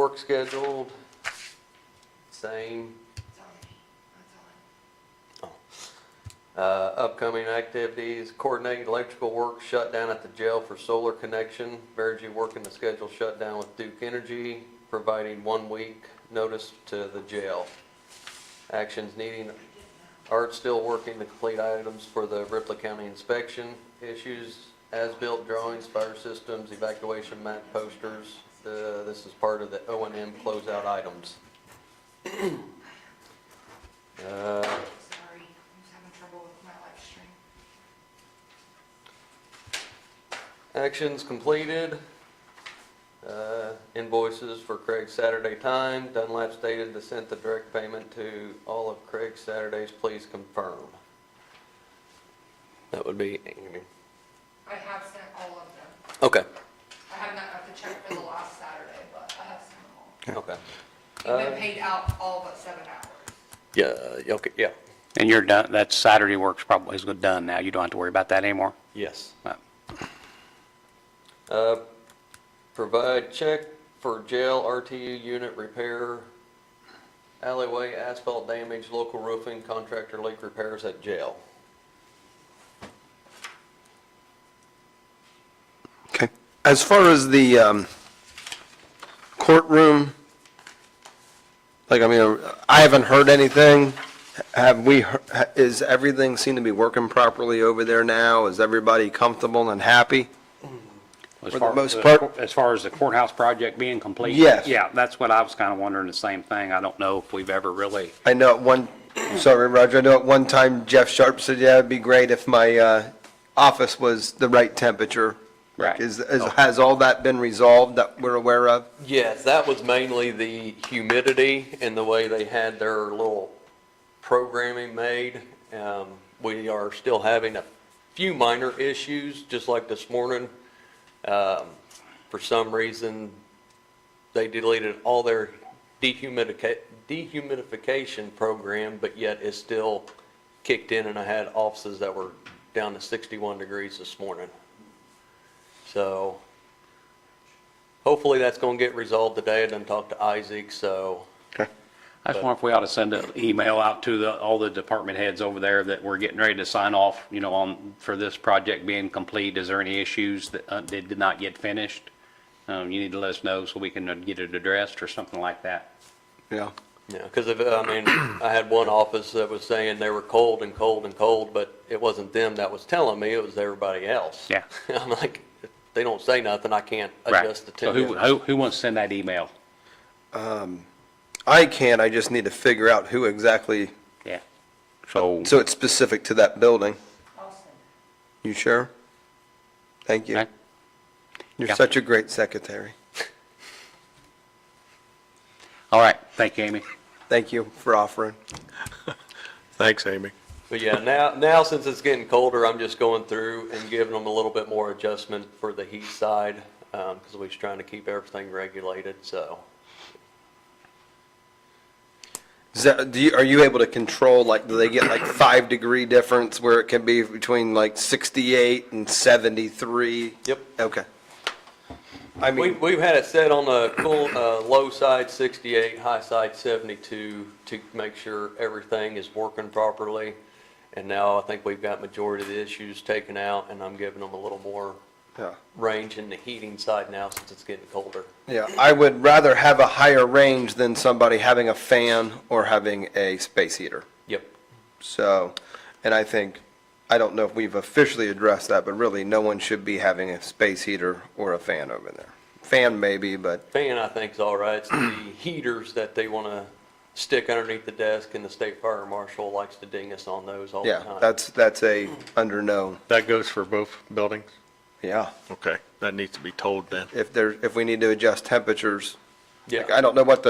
work scheduled, same. Upcoming activities, coordinate electrical work shutdown at the jail for solar connection. Vergy working the schedule shutdown with Duke Energy, providing 1 week notice to the jail. Actions needing, Art still working to complete items for the Ripley County inspection. Issues, as-built drawings, fire systems, evacuation map posters. This is part of the O&M closeout items. Actions completed. Invoices for Craig's Saturday time. Dunlap stated to send the direct payment to all of Craig's Saturdays. Please confirm. That would be Amy. I have sent all of them. Okay. I have not got to check for the last Saturday, but I have sent them all. Okay. You've been paid out all but 7 hours. Yeah. Okay. Yeah. And you're done, that Saturday work's probably is done now. You don't have to worry about that anymore? Yes. No. Provide check for jail RTU unit repair, alleyway asphalt damage, local roofing, contractor leak repairs at jail. Okay. As far as the courtroom, I haven't heard anything. Is everything seem to be working properly over there now? Is everybody comfortable and happy? For the most part? As far as the courthouse project being complete? Yes. Yeah, that's what I was kind of wondering, the same thing. I don't know if we've ever really, I know sorry, Roger, I know at one time Jeff Sharp said, yeah, it'd be great if my office was the right temperature. Right. Has all that been resolved that we're aware of? Yes, that was mainly the humidity and the way they had their little programming made. We are still having a few minor issues, just like this morning. For some reason, they deleted all their dehumidification program, but yet it still kicked in, and I had offices that were down to 61 degrees this morning. So hopefully that's going to get resolved today. I done talked to Isaac, so. Okay. I just wonder if we ought to send an email out to all the department heads over there that we're getting ready to sign off, for this project being complete. Is there any issues that did not get finished? You need to let us know so we can get it addressed or something like that. Yeah. Yeah, because I had one office that was saying they were cold and cold and cold, but it wasn't them that was telling me, it was everybody else. Yeah. I'm like, if they don't say nothing, I can't Right. adjust the So temperature. who wants to send that email? I can't, I just need to figure out who exactly, Yeah. So, so it's specific to that building. I'll send it. You sure? Thank you. okay. You're Yeah. such a great secretary. All right. Thank you, Amy. Thank you for offering. Thanks, Amy. But yeah, now since it's getting colder, I'm just going through and giving them a little bit more adjustment for the heat side, because we're trying to keep everything regulated, so. Are you able to control, do they get 5-degree difference where it can be between 68 and 73? Yep. Okay. I mean, We've had it set on the low side 68, high side 72 to make sure everything is working properly. And now I think we've got majority of the issues taken out, and I'm giving them a little more yeah. range in the heating side now since it's getting colder. Yeah, I would rather have a higher range than somebody having a fan or having a space heater. Yep. So, and I don't know if we've officially addressed that, but really no one should be having a space heater or a fan over there. Fan maybe, but Fan I think is all right. It's the heaters that they want to stick underneath the desk, and the state fire marshal likes to ding us on those all the yeah, time. that's a under no. That goes for both buildings? Yeah, Okay, that needs to be told then. if we need to adjust temperatures, Yeah. I don't know what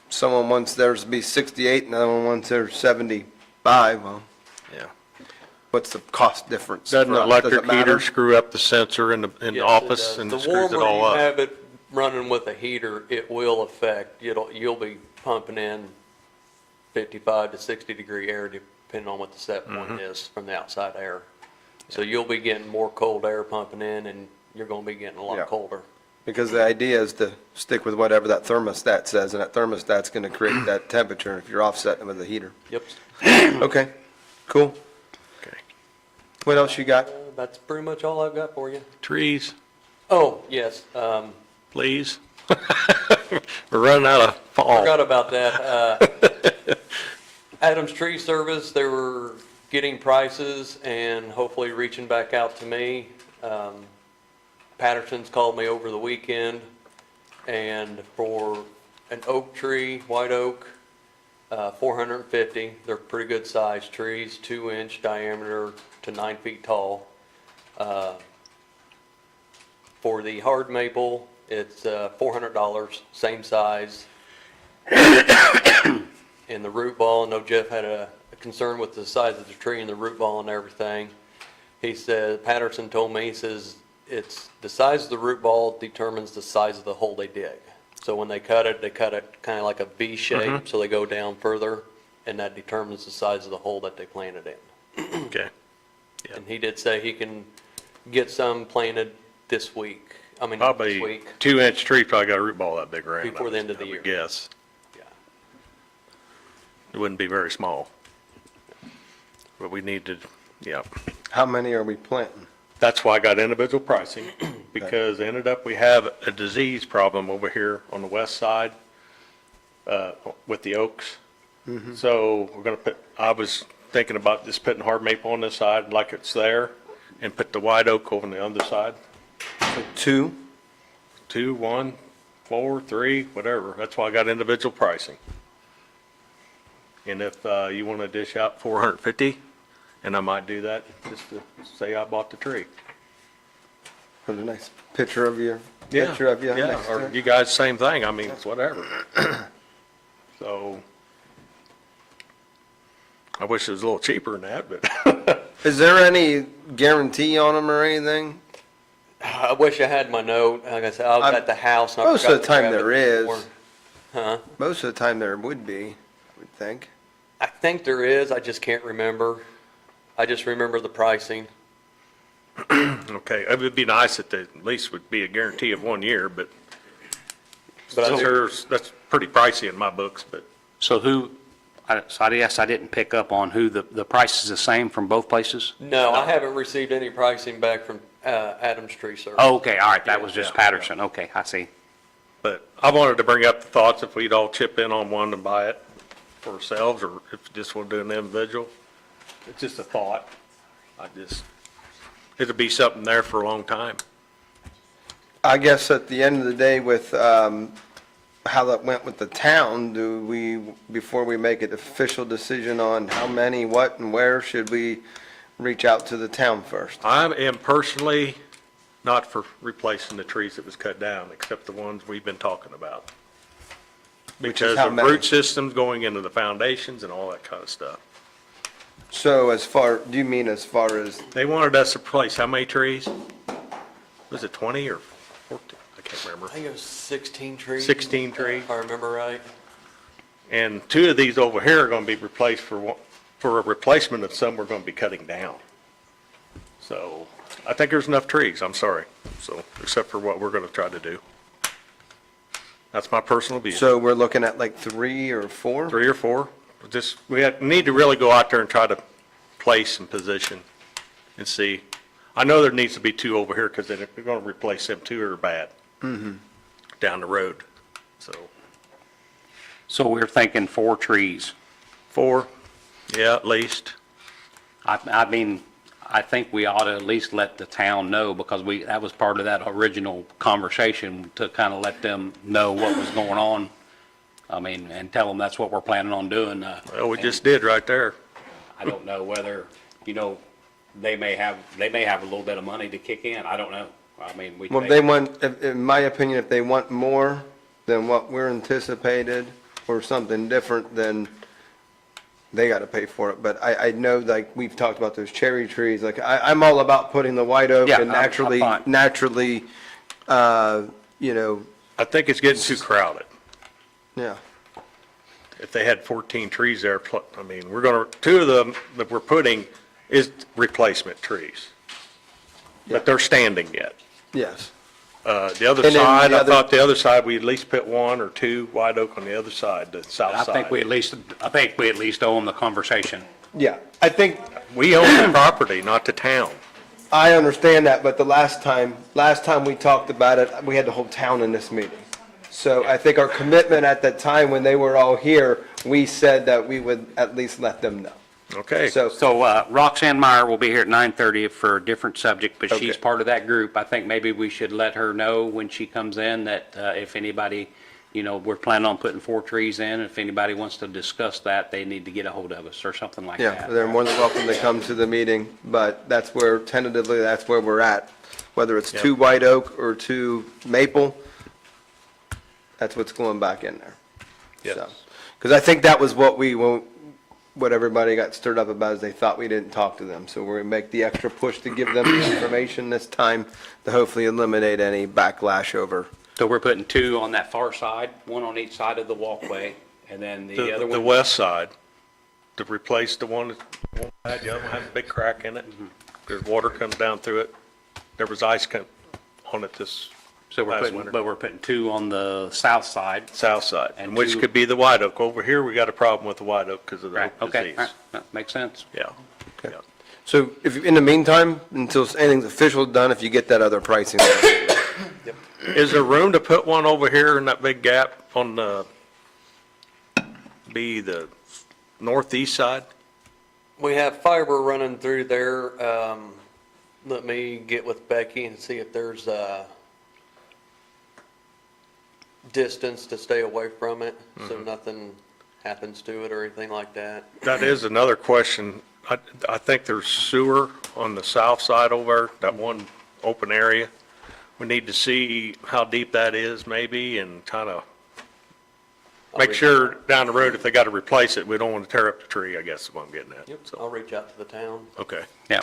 someone wants theirs to be 68 and another one wants theirs 75. Well, Yeah. what's the cost difference? Doesn't for the us? Does it electric matter? heater screw up the sensor in the Yes, it office does. and The screws it warmer all you up? have it running with a heater, it will affect, you'll be pumping in 55 to 60 degree air depending on what the set point is from the outside air. So you'll be getting more cold air pumping in, and you're going to be getting a lot Yeah. colder. Because the idea is to stick with whatever that thermostat says, and that thermostat's gonna create that temperature if you're offsetting with a heater. Yep. Okay, cool. Okay. What else you got? That's pretty much all I've got for you. Trees, Oh, yes, please. We're running out of fall. forgot about that. Adams Tree Service, they were getting prices and hopefully reaching back out to me. Patterson's called me over the weekend, and for an oak tree, white oak, 450. They're pretty good sized trees, 2-inch diameter to 9 feet tall. For the hard maple, it's $400, same size. And the root ball, I know Jeff had a concern with the size of the tree and the root ball and everything. He said, Patterson told me, he says, it's the size of the root ball determines the size of the hole they dig. So when they cut it kind of like a V shape, so they go down further, and that determines the size of the hole that they planted in. Okay. Yeah. And he did say he can get some planted this week. I mean, not this Probably week. 2-inch tree probably got a root ball that big around. Before the end of the I would year. guess. Yeah. It wouldn't be very small. But we need to, yeah. How many are we planting? That's why I got individual pricing, because ended up, we have a disease problem over here on the west side, with the oaks. So we're gonna I was thinking about just putting hard maple on this side like it's there, and put the white oak over on the other side. So 2? 2, 1, 4, 3, whatever. That's why I got individual pricing. And if, you wanna dish out 450, and I might do that just to say I bought the tree. Put a nice picture of you Yeah, next to or it. you guys, same thing, I mean, it's whatever. So, I wish it was a little cheaper than that, but, Is there any guarantee on them or anything? I wish I had my note. Like I said, I was at the house. And I Most of forgot the to time grab it there is. before. Huh? Most of the time there would be, I would think. I think there is. I just can't remember. I just remember the pricing. okay, it would be nice if at least would be a guarantee of 1 year, but But I do- that's pretty pricey in my books, but So I guess I didn't pick up on who the price is the same from both places? No, I haven't received any pricing back from Adams Tree Service. Oh, okay, all right, that was just Yeah. Patterson, okay, I see. But I wanted to bring up the thoughts if we'd all chip in on one and buy it for ourselves, or if you just want to do an individual. It's just a thought. It'll be something there for a long time. I guess at the end of the day with, how that went with the town, do we, before we make an official decision on how many, what, and where, should we reach out to the town first? I am personally not for replacing the trees that was cut down, except the ones we've been talking about. Which is Because how of many? root systems going into the foundations and all that kind of stuff. So do you mean as far as, They wanted us to replace how many trees? Was it 20 or 14? I can't I remember. think it was 16 trees. 16 trees. If I remember right. And 2 of these over here are going to be replaced for a replacement of some we're going to be cutting down. So I think there's enough trees, I'm sorry. So, except for what we're going to try to do. That's my personal view. so we're looking at like 3 or 4? 3 or 4. We need to really go out there and try to place and position and see. I know there needs to be 2 over here because they're going to replace them 2 are bad. Down the road. So we're thinking 4 trees. 4, yeah, at least. I mean, I think we ought to at least let the town know, because that was part of that original conversation, to kind of let them know what was going on. I mean, and tell them that's what we're planning on doing. Well, we just did right there. I don't know whether, they may have a little bit of money to kick in. I don't know. I mean, we. Well, if they want, in my opinion, if they want more than what we're anticipated or something different, then they gotta pay for it. But I know, like, we've talked about those cherry trees, like, I'm all about putting the white oak Yeah, and I'm fine. naturally, I think it's getting too crowded. yeah. If they had 14 trees there, I mean, 2 of them that we're putting is replacement trees. But they're standing yet. Yes. The other And then side, the I other- thought the other side, we at least put one or two white oak on the other side, the south I side. think we at least owe them the conversation. Yeah, I think, We own the property, not the town. I understand that, but the last time we talked about it, we had the whole town in this meeting. So I think our commitment at that time, when they were all here, we said that we would at least let them know. Okay. So, So Roxanne Meyer will be here at 9:30 for a different subject, but she's Okay. part of that group. I think maybe we should let her know when she comes in that if anybody, we're planning on putting 4 trees in. If anybody wants to discuss that, they need to get a hold of us or something like yeah, that. they're more than welcome to come to the meeting, but that's where, tentatively, that's where we're at. Whether it's 2 white oak or 2 maple, that's what's going back in there. Yes. Because I think that was what everybody got stirred up about, is they thought we didn't talk to them. So we're going to make the extra push to give them the information this time to hopefully eliminate any backlash over. So we're putting 2 on that far side, 1 on each side of the walkway, and then the other The one. west side, to replace the one that had, the other one had a big crack in it. There's water comes down through it. There was ice on it this So we're last putting, winter. but we're putting 2 on the south side. South side, And which two- could be the white oak. Over here, we got a problem with the white oak because of the Right, oak okay, disease. all right, that makes sense. Yeah. Okay. So if, in the meantime, until anything's official done, if you get that other pricing. Is there room to put one over here in that big gap on the northeast side? We have fiber running through there. Let me get with Becky and see if there's a distance to stay away from it, so nothing happens to it or anything like that. That is another question. I think there's sewer on the south side over there, that one open area. We need to see how deep that is maybe and kind of make sure down the road if they got to replace it, we don't want to tear up the tree, I guess is what I'm getting at. Yep, So, I'll reach out to the town. okay, Yeah.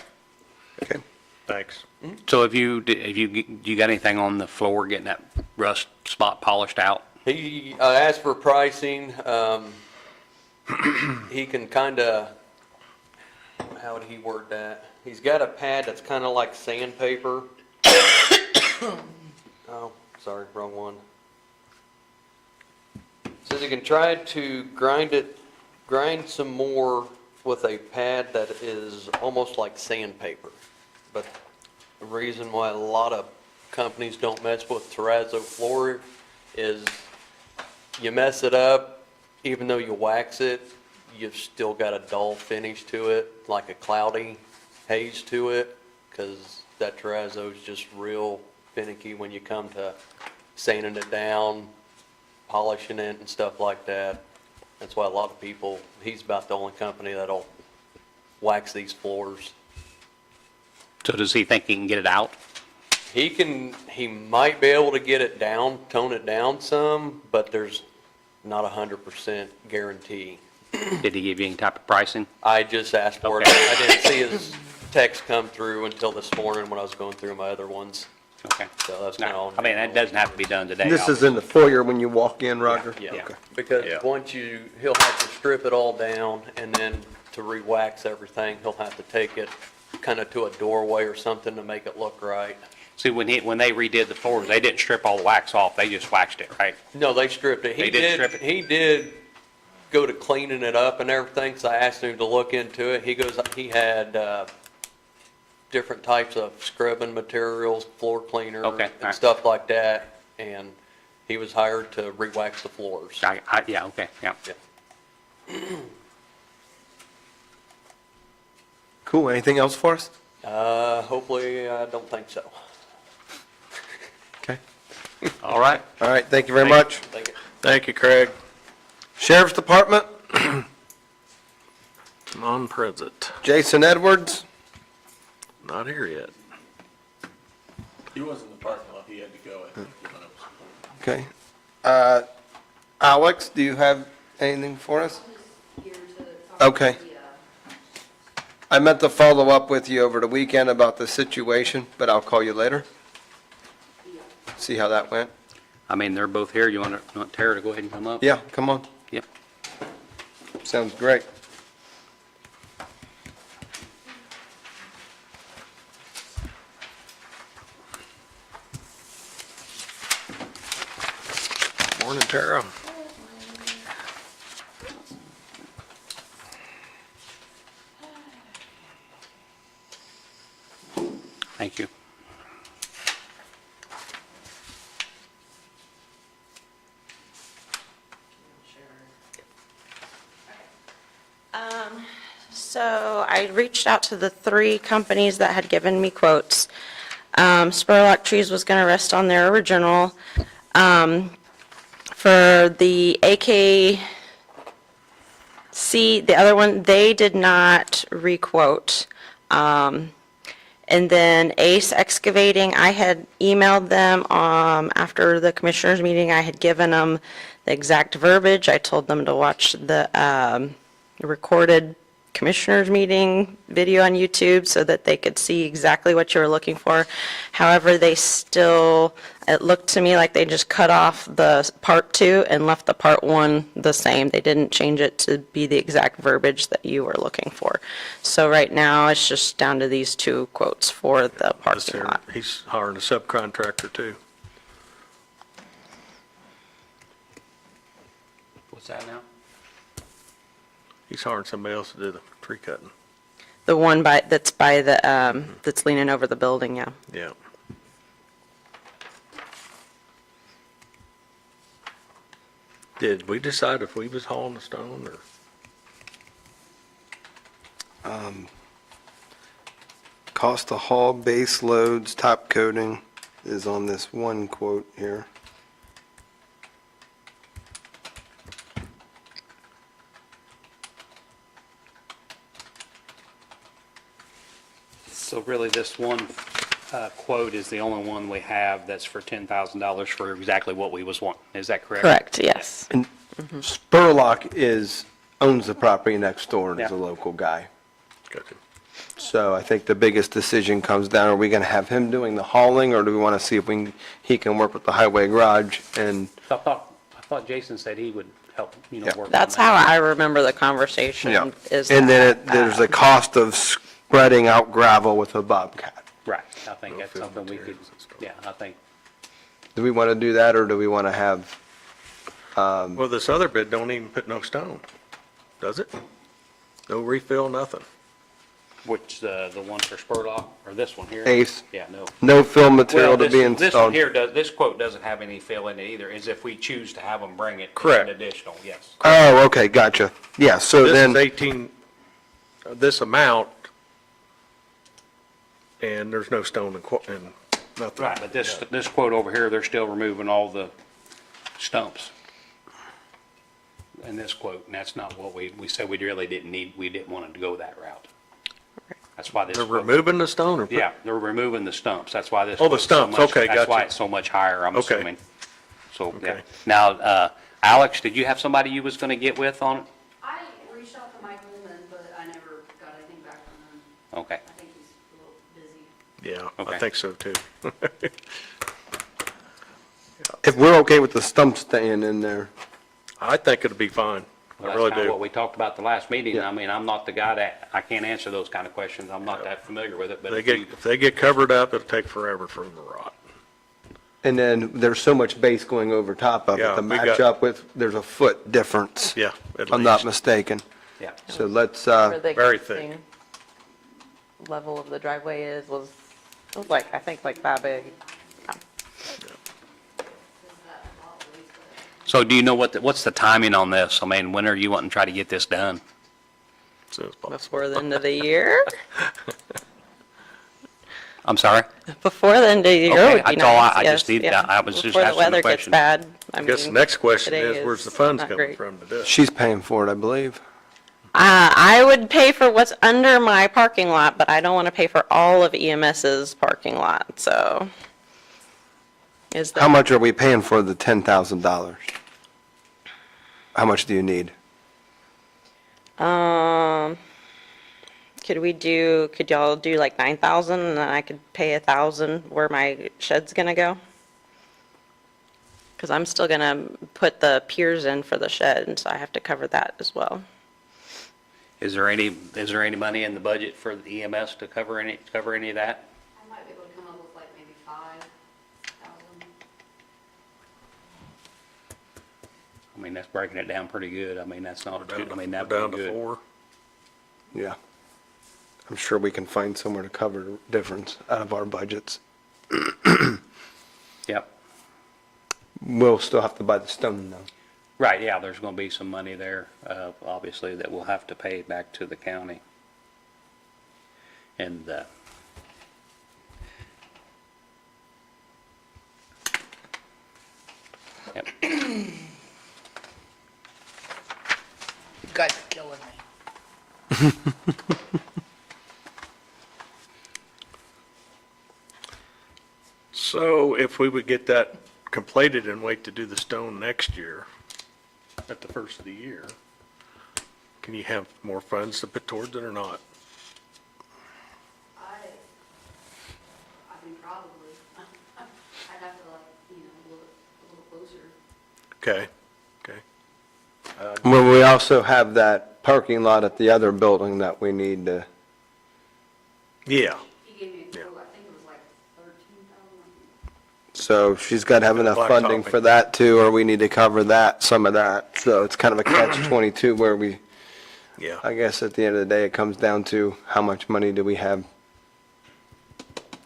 Okay. thanks. So have you got anything on the floor getting that rust spot polished out? He asked for pricing. He can kind of, how would he word that? He's got a pad that's kind of like sandpaper. Oh, sorry, wrong one. Says he can try to grind some more with a pad that is almost like sandpaper. But the reason why a lot of companies don't mess with terrazzo floor is you mess it up, even though you wax it, you've still got a dull finish to it, like a cloudy haze to it, because that terrazzo is just real finicky when you come to sanding it down, polishing it and stuff like that. That's why a lot of people, he's about the only company that'll wax these floors. So does he think he can get it out? He might be able to get it down, tone it down some, but there's not 100% guarantee. Did he give you any type of pricing? I just asked for it. Okay. I didn't see his text come through until this morning when I was going through my other ones. Okay. So that's kind No, of. I mean, that doesn't have to be done today. This is in the foyer when you walk in, Roger? Yeah, Okay. because Yeah. once he'll have to strip it all down, and then to re-wax everything, he'll have to take it kind of to a doorway or something to make it look right. See, when they redid the floors, they didn't strip all the wax off, they just waxed it, right? No, they stripped it. They did strip it? He did go to cleaning it up and everything, so I asked him to look into it. He had different types of scrubbing materials, floor cleaner, Okay, and alright. stuff like that, and he was hired to re-wax the floors. Yeah, okay, yeah. Yeah. Cool, anything else for us? Hopefully, I don't think so. Okay. All right. All right, thank you very much. Thank you. Thank you, Craig. Sheriff's Department, Non-present. Jason Edwards. Not here yet. He was in the parking lot, he had to go, I think, when it was. Okay. Alex, do you have anything for us? Here to talk Okay. about the, I meant to follow up with you over the weekend about the situation, but I'll call you later, see how that went. I mean, they're both here. You want Tara to go ahead and come up? Yeah, come on. Yep. Sounds great. Morning, Tara. Thank you. So I reached out to the 3 companies that had given me quotes. Spurlock Trees was going to rest on their original. For the AKC, the other one, they did not requote. And then Ace Excavating, I had emailed them after the commissioners' meeting. I had given them the exact verbiage. I told them to watch the recorded commissioners' meeting video on YouTube so that they could see exactly what you were looking for. However, they still, it looked to me like they just cut off the part 2 and left the part 1 the same. They didn't change it to be the exact verbiage that you were looking for. So right now, it's just down to these 2 quotes for the parking lot. He's hiring a subcontractor too. What's that now? He's hiring somebody else to do the tree cutting. The one that's by the, that's leaning over the building, yeah. Yeah. Did we decide if we was hauling the stone or? Cost to haul base loads, top coating is on this one quote here. So really, this one quote is the only one we have that's for $10,000 for exactly what we was wanting. Is that correct? Correct, yes. And Spurlock owns the property next door and is a Yeah. local guy. Gotcha. So I think the biggest decision comes down, are we going to have him doing the hauling, or do we want to see if he can work with the highway garage? And I thought Jason said he would help, Yeah. work on that. That's how I remember the conversation. Yeah. Is And then that, there's the cost of spreading out gravel with a bobcat. Right, I think that's field something we could, materials and stuff. yeah, I think, Do we want to do that, or do we want to have, Well, this other bid don't even put no stone, does it? No refill, nothing. which, the one for Spurlock, or this one here? Ace, Yeah, no. no fill material Well, to be this one installed? here this quote doesn't have any fill in it either, is if we choose to have them bring it. Correct. An additional, yes. Oh, okay, gotcha. Yeah, so This is then, 18, this amount, and there's no stone and nothing. Right, but this quote over here, they're still removing all the stumps. In this quote, and that's not what we said we really didn't need, we didn't want it to go that route. That's why this. They're quote- removing the stone or? Yeah, they're removing the stumps, that's why this. Oh, the quote's so stumps, much- okay, That's why gotcha. it's so much higher, I'm Okay. assuming. So, yeah. Okay. Now, Alex, did you have somebody you was gonna get with on it? I reached out to Michael, but I never got anything back from him. Okay, I think he's a little busy. Yeah, I Okay. think so too. if we're okay with the stump staying in there, I think it'll be fine. well, I that's really kinda what do. we talked about the last meeting, Yeah. I mean, I'm not the guy that, I can't answer those kind of questions, I'm not that familiar with it, but If they get covered up, it'll take forever for them to rot. and then there's so much base going over top of it Yeah, to we match got- up with, there's a foot difference. Yeah, at I'm not least. mistaken. yeah. So let's, where the very thick. existing level of the driveway it was like, I think like that big. So do you know what's the timing on this? I mean, when are you wanting to try to get this done? So it's possible. Before the end of the year? I'm sorry? Before the end of the year Okay, would be that's all nice, I yes, just need- yeah. I was just Before asking the the weather gets question. bad. I guess the mean, next question today is, where's the is funds not coming great. from to do it? she's paying for it, I believe. I would pay for what's under my parking lot, but I don't want to pay for all of EMS's parking lot, so. Is How that, much are we paying for the $10,000? How much do you need? could y'all do like 9,000 and then I could pay 1,000 where my shed's gonna go? Because I'm still gonna put the piers in for the shed, and so I have to cover that as well. Is there any money in the budget for the EMS to cover any of that? I might be able to come up with like maybe 5,000. I mean, that's breaking it down pretty good. I mean, that's not, I mean, We're that'd down be to good. 4. Yeah. I'm sure we can find somewhere to cover the difference out of our budgets. Yep. We'll still have to buy the stone though. Right, yeah, there's gonna be some money there, obviously, that we'll have to pay back to the county. And, yep. You guys are killing me. So if we would get that completed and wait to do the stone next year, at the first of the year, can you have more funds to put towards it or not? I mean, probably. I'd have to like, look a little closer. Okay, okay. Well, we also have that parking lot at the other building that we need to, Yeah, He gave me a Yeah. quote, I think it was like 13,000. so she's got to have enough funding Blacktopping. for that too, or we need to cover that, some of that. So it's kind of a catch-22 where we, yeah. I guess at the end of the day, it comes down to how much money do we have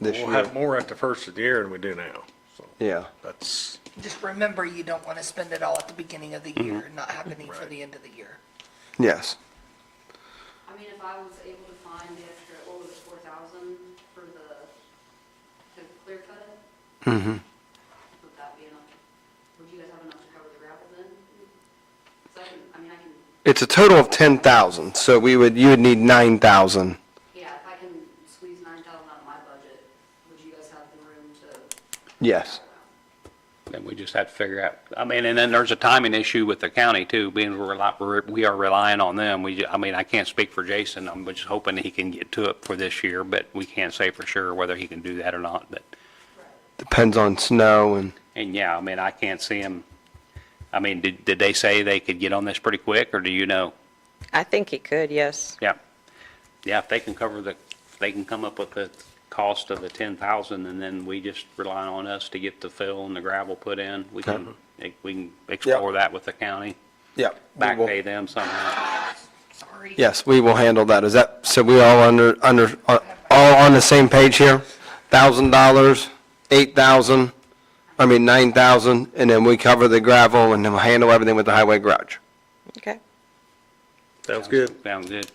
this We'll have year? more at the first of the year than we do now, so Yeah, that's, Just remember, you don't want to spend it all at the beginning of the year and not have any for Right. the end of the year. yes. I mean, if I was able to find the extra, what was it, 4,000 for to clear cut it, Mm-hmm. would that be enough? Would you guys have enough to cover the gravel then? So I mean, I can, It's a total of 10,000, so you would need 9,000. yeah, if I can squeeze 9,000 out of my budget, would you guys have the room to? Yes. Then we just have to figure out, I mean, and then there's a timing issue with the county too, being we are relying on them. I mean, I can't speak for Jason, I'm just hoping he can get to it for this year, but we can't say for sure whether he can do that or not, but, Depends on snow and yeah, I mean, I can't see him, I mean, did they say they could get on this pretty quick, or do you know? I think he could, yes. Yeah, yeah, if they can if they can come up with the cost of the 10,000, and then we just rely on us to get the fill and the gravel put in, we can explore that with the county, Yeah. back pay them somehow. Sorry. Yes, we will handle that. Is that, so we all all on the same page here? $1,000, 8,000, 9,000, and then we cover the gravel and then we'll handle everything with the highway garage. Okay. sounds good. Sounds good.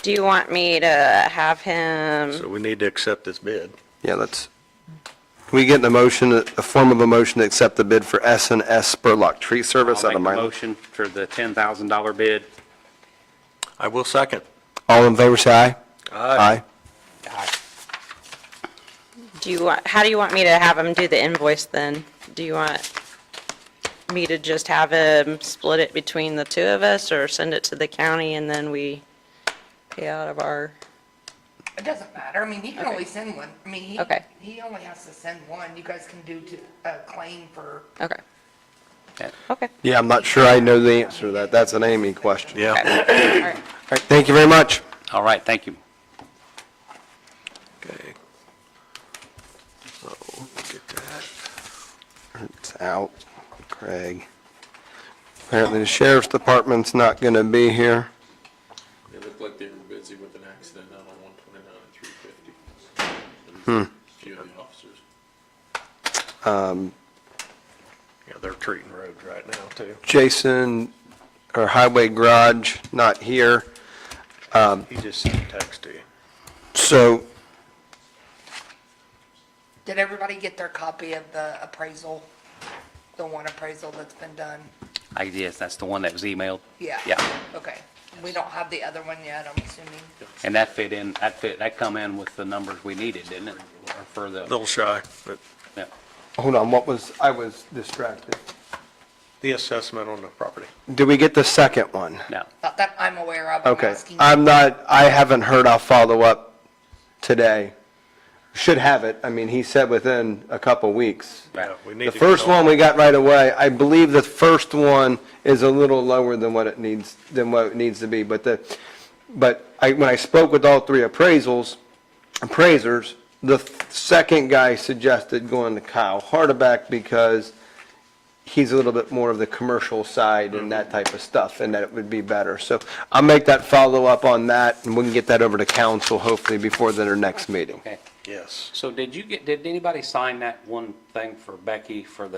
Do you want me to have him, So we need to accept this bid. Yeah, can we get the motion, a form of a motion to accept the bid for S&S Spurlock Tree Service I'll out make of a Minot? motion for the $10,000 bid. I will second. All in favor, say aye. how do you want me to have him do the invoice then? Do you want me to just have him split it between the two of us, or send it to the county and then we pay out of our, It doesn't matter. I mean, he can only send one. I mean, Okay. he only has to send one. You guys can do a claim for, okay. Okay. Okay. Yeah, I'm not sure I know the answer to that. That's an Amy question. Yeah. Okay. All right. All right, thank you very much. All right, thank you. Okay. So, get that. It's out. Craig. Apparently the sheriff's department's not going to be here. It looked like they were busy with an accident out on 129 and 350. A few of the officers. Yeah, they're treating roads right now, too. Jason, or Highway Garage, not here. He just sent a text to you. So, did everybody get their copy of the appraisal? The one appraisal that's been done? I guess that's the one that was emailed. Yeah. Yeah, Okay. We don't have the other one yet, I'm assuming. and that come in with the numbers we needed, didn't it? Or for A the, little shy, but yeah. hold on, I was distracted. the assessment on the property. Did we get the second one? No, Not that I'm aware of. I'm Okay, asking. I haven't heard, I'll follow up today. Should have it, he said within a couple weeks. right. Yeah, we need The to first get one we got right away, I believe the first one is a little lower than what it needs to be, but when I spoke with all three appraisers, the second guy suggested going to Kyle Hardeback because he's a little bit more of the commercial side and that type of stuff, and that it would be better. So I'll make that follow-up on that, and we can get that over to council hopefully before their next meeting. Okay. Yes. So did anybody sign that one thing for Becky for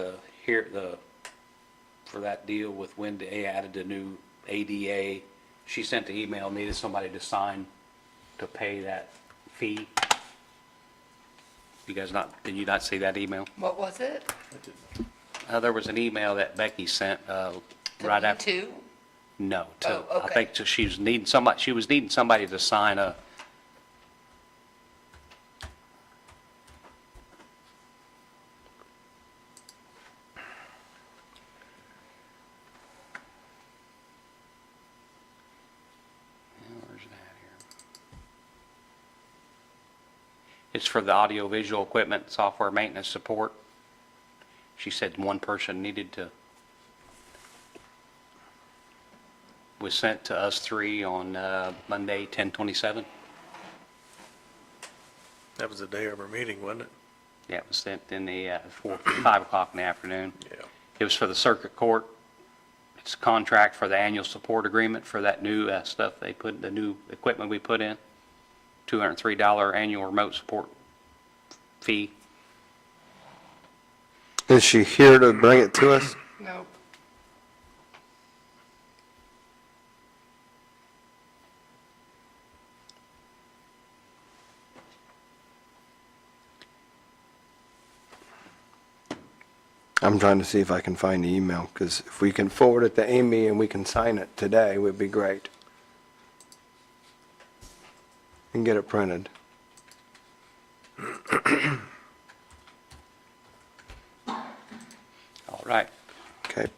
for that deal with when they added the new ADA? She sent the email, needed somebody to sign to pay that fee. Did you not see that email? What was it? There was an email that Becky sent, right after. W2? No, Oh, I okay. think she was needing somebody to sign a. Where's it at here? It's for the audiovisual equipment, software maintenance support. She said one person needed to, was sent to us three on Monday, 10/27. That was the day of our meeting, wasn't it? Yeah, it was sent in the 5 o'clock in the afternoon. Yeah. It was for the circuit court. It's a contract for the annual support agreement for that new stuff they put, the new equipment we put in. $203 annual remote support fee. Is she here to bring it to us? Nope. I'm trying to see if I can find the email, because if we can forward it to Amy and we can sign it today, would be great. And get it printed. All right. Okay.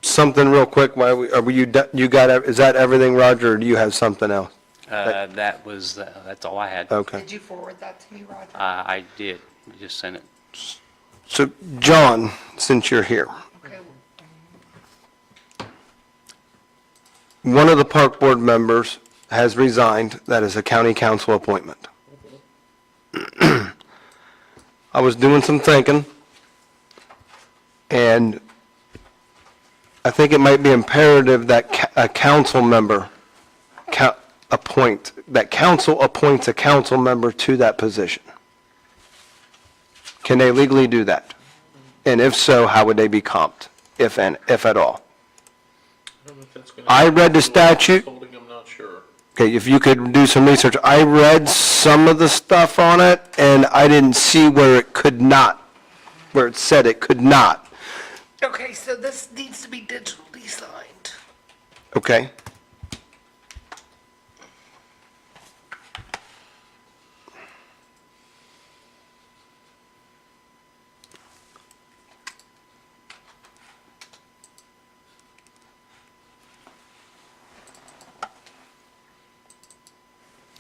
Something real quick, is that everything, Roger, or do you have something else? That's all I had. Okay. Did you forward that to me, Roger? I did. I just sent it. So, John, since you're here, Okay. one of the park board members has resigned. That is a county council appointment. I was doing some thinking, and I think it might be imperative that a council member council appoints a council member to that position. Can they legally do that? And if so, how would they be comped, if at all? I don't know if that's gonna. I read the statute. Holding, I'm not sure. Okay, if you could do some research. I read some of the stuff on it, and I didn't see where it said it could not. Okay, so this needs to be digitally signed. Okay?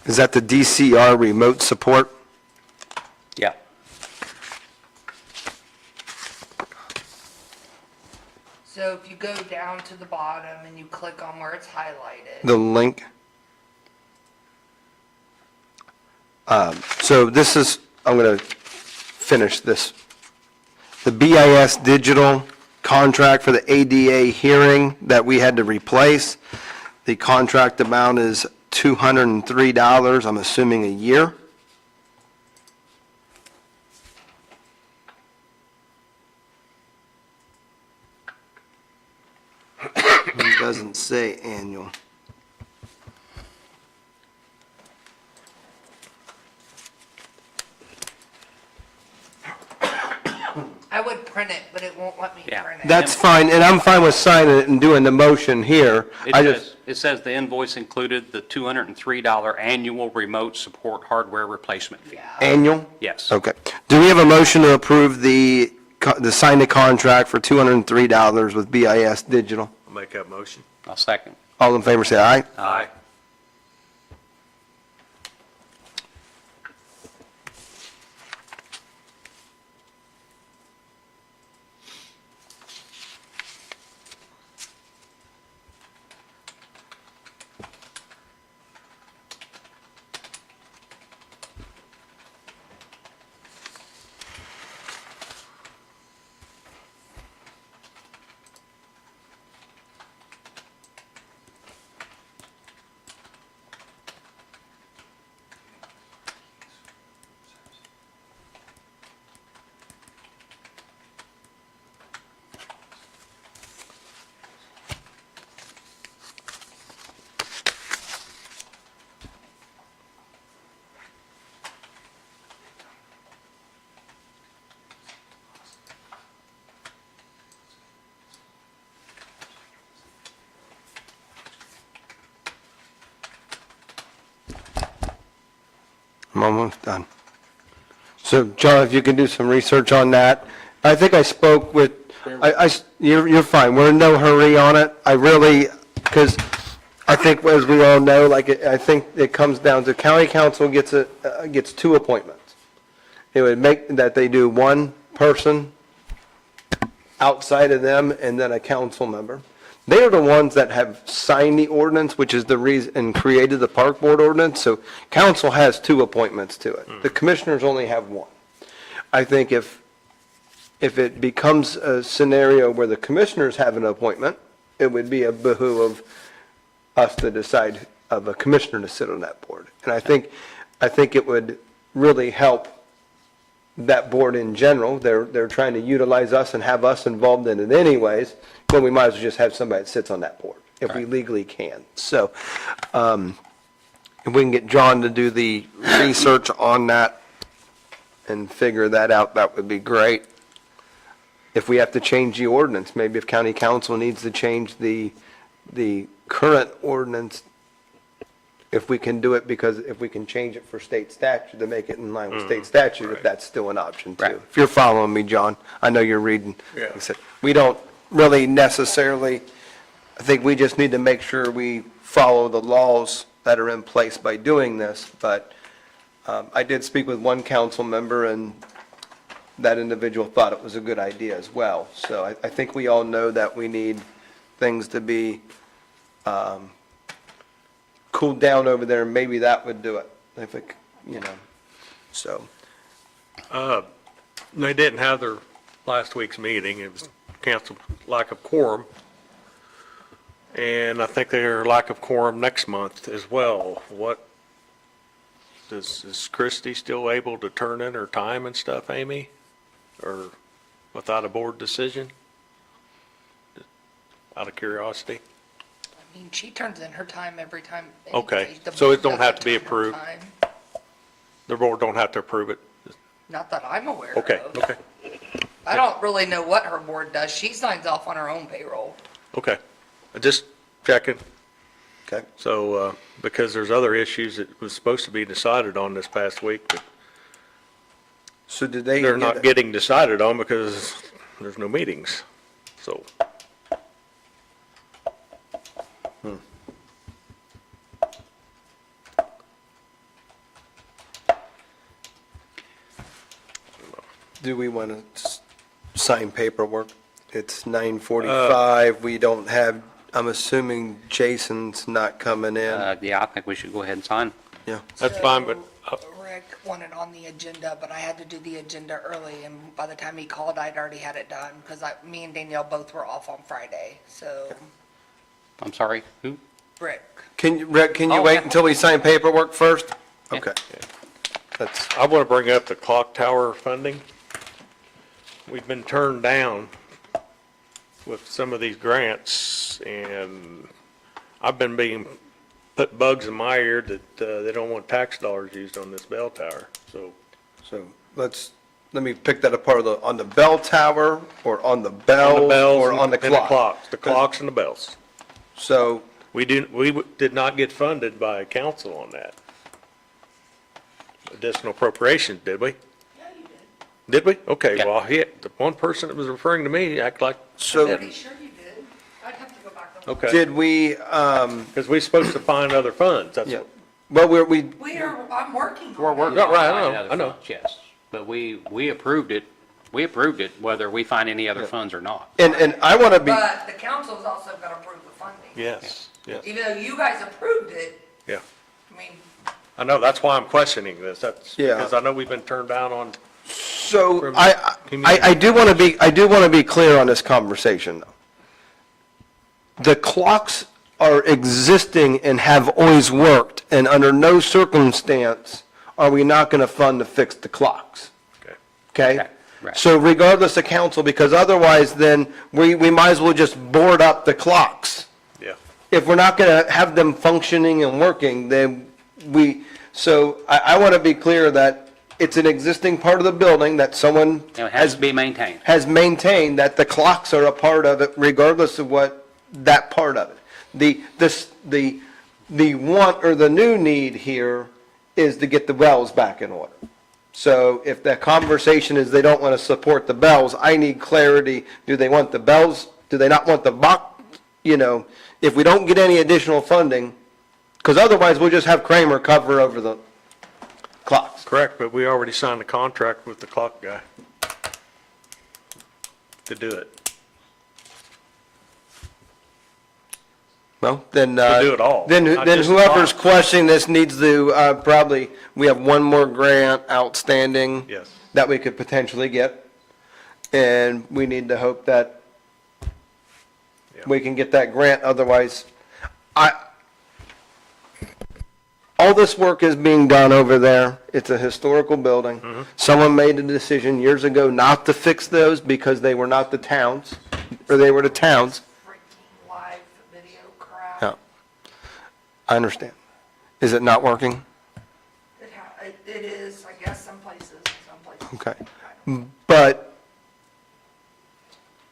Is that the DCR remote support? Yeah. So if you go down to the bottom and you click on where it's highlighted. The link? So this is, I'm going to finish this. The BIS digital contract for the ADA hearing that we had to replace, the contract amount is $203, I'm assuming a year. It doesn't say annual. I would print it, but it won't let me Yeah. print it. That's fine, and I'm fine with signing it and doing the motion here. It says the invoice included the $203 annual remote support hardware replacement fee. Annual? Yes. Okay. Do we have a motion to approve the sign the contract for $203 with BIS Digital? I'll make that motion. I'll second. All in favor, say aye. Aye. I'm almost done. So, John, if you can do some research on that. I think I spoke with, you're fine, we're in no hurry on it. I really, because I think, as we all know, like, I think it comes down to county council gets 2 appointments. It would make that they do 1 person outside of them and then a council member. They are the ones that have signed the ordinance, which is the reason, and created the park board ordinance, so council has 2 appointments to it. The commissioners only have 1. I think if it becomes a scenario where the commissioners have an appointment, it would be a behoove of us to decide of a commissioner to sit on that board. And I think it would really help that board in general. They're trying to utilize us and have us involved in it anyways, then we might as well just have somebody that sits on that board, if we legally can. So, if we can get John to do the research on that and figure that out, that would be great. If we have to change the ordinance, maybe if county council needs to change the current ordinance, if we can do it, because if we can change it for state statute to make it in line with state statute, if that's still an option too. Right. If you're following me, John, I know you're reading. Yeah. Like I said, we don't really necessarily, I think we just need to make sure we follow the laws that are in place by doing this, but I did speak with 1 council member, and that individual thought it was a good idea as well. So I think we all know that we need things to be cooled down over there, and maybe that would do it, if it, so. They didn't have their last week's meeting. It was canceled, lack of quorum. And I think their lack of quorum next month as well. Is Christie still able to turn in her time and stuff, Amy? Or without a board decision? Out of curiosity? I mean, she turns in her time every time. Okay, anyway. The so it board don't have doesn't to be turn her approved? time. The board don't have to approve it? Not that I'm aware of. Okay, okay, I don't really know what her board does. She signs off on her own payroll. okay. Just checking. Okay. So, because there's other issues that was supposed to be decided on this past week, but So did they? they're not getting decided on because there's no meetings, so. Do we want to sign paperwork? It's 9:45, we don't have, I'm assuming Jason's not coming in. Yeah, I think we should go ahead and sign. Yeah, That's fine, but, So, Rick wanted on the agenda, but I had to do the agenda early, and by the time he called, I'd already had it done, because me and Danielle both were off on Friday, so, I'm sorry, who? Rick. Rick, can you Oh, wait yeah. until we sign paperwork first? Yeah. Okay. That's, I want to bring up the clock tower funding. We've been turned down with some of these grants, and I've been put bugs in my ear that they don't want tax dollars used on this bell tower, so. so let me pick that apart, on the bell tower, or on the On bell, the bells or and- on the and clock? the clocks and the bells. So, We did not get funded by council on that. Additional appropriations, did we? Yeah, you did. Did we? Okay, Yeah. well, the one person that was referring to me acted like, so Pretty sure you did. I'd have to go back and look. okay, did we, because we're supposed to find other funds, that's yeah, what. well, I'm working We're on working it. Yeah, on right, I finding know, other I know. funds, yes. But we approved it, whether we find any other funds or not. and I want to be, But the council's also got to approve the funding. Yes, yes, Even though you guys approved it, yeah. I mean, I know, that's why I'm questioning this, that's, Yeah. because I know we've been turned down on, so from I do want to be clear on this conversation, though. The clocks are existing and have always worked, and under no circumstance are we not going to fund to fix the clocks. okay, Okay? Okay, right. So regardless of council, because otherwise then we might as well just board up the clocks. yeah. If we're not going to have them functioning and working, then so I want to be clear that it's an existing part of the building that someone It has to be maintained. has maintained, that the clocks are a part of it regardless of what, that part of it. The want or the new need here is to get the wells back in order. So if the conversation is they don't want to support the bells, I need clarity. Do they want the bells? Do they not want the buck? You know, if we don't get any additional funding, because otherwise we'll just have Kramer cover over the clocks. Correct, but we already signed a contract with the clock guy to do it. Well, then, We'll do it all, then not then just the whoever's clocks. questioning this needs to, probably, we have one more grant outstanding. Yes. That we could potentially get. And we need to hope that Yeah. we can get that grant, otherwise, all this work is being done over there. It's a historical building. Someone made a decision years ago not to fix those because they were not the towns, or they were the towns. Freaking live video crap. Yeah. I understand. Is it not working? It is, I guess, some places, Okay. But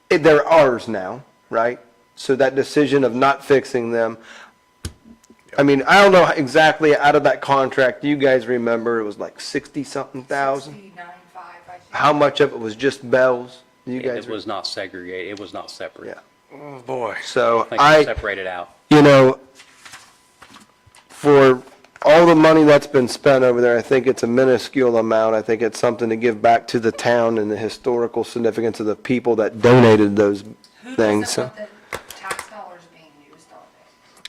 they're ours now, right? So that decision of not fixing them, I mean, I don't know exactly out of that contract, you guys remember, it was like 60-something thousand? 69.5, I think. How much of it was just bells? You guys, It was not segregated, it was not separate. yeah. Oh, boy. So I think it was I, separated out. you know, for all the money that's been spent over there, I think it's a minuscule amount. I think it's something to give back to the town and the historical significance of the people that donated those Who things. doesn't So, want the tax dollars being used on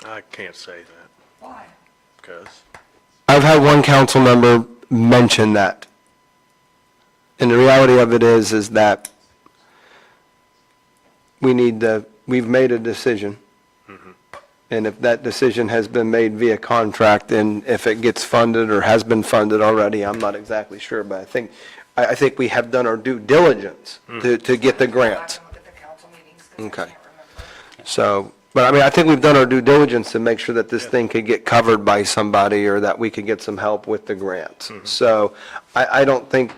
it? I can't say that, Why? because, I've had one council member mention that. And the reality of it is that we've made a decision. And if that decision has been made via contract, and if it gets funded or has been funded already, I'm not exactly sure, but I think we have done our due diligence to get the grants. I can look at the council meetings 'cause I Okay. can't remember. So, but I mean, I think we've done our due diligence to make sure that this thing could get covered by somebody, or that we could get some help with the grants. So, I don't think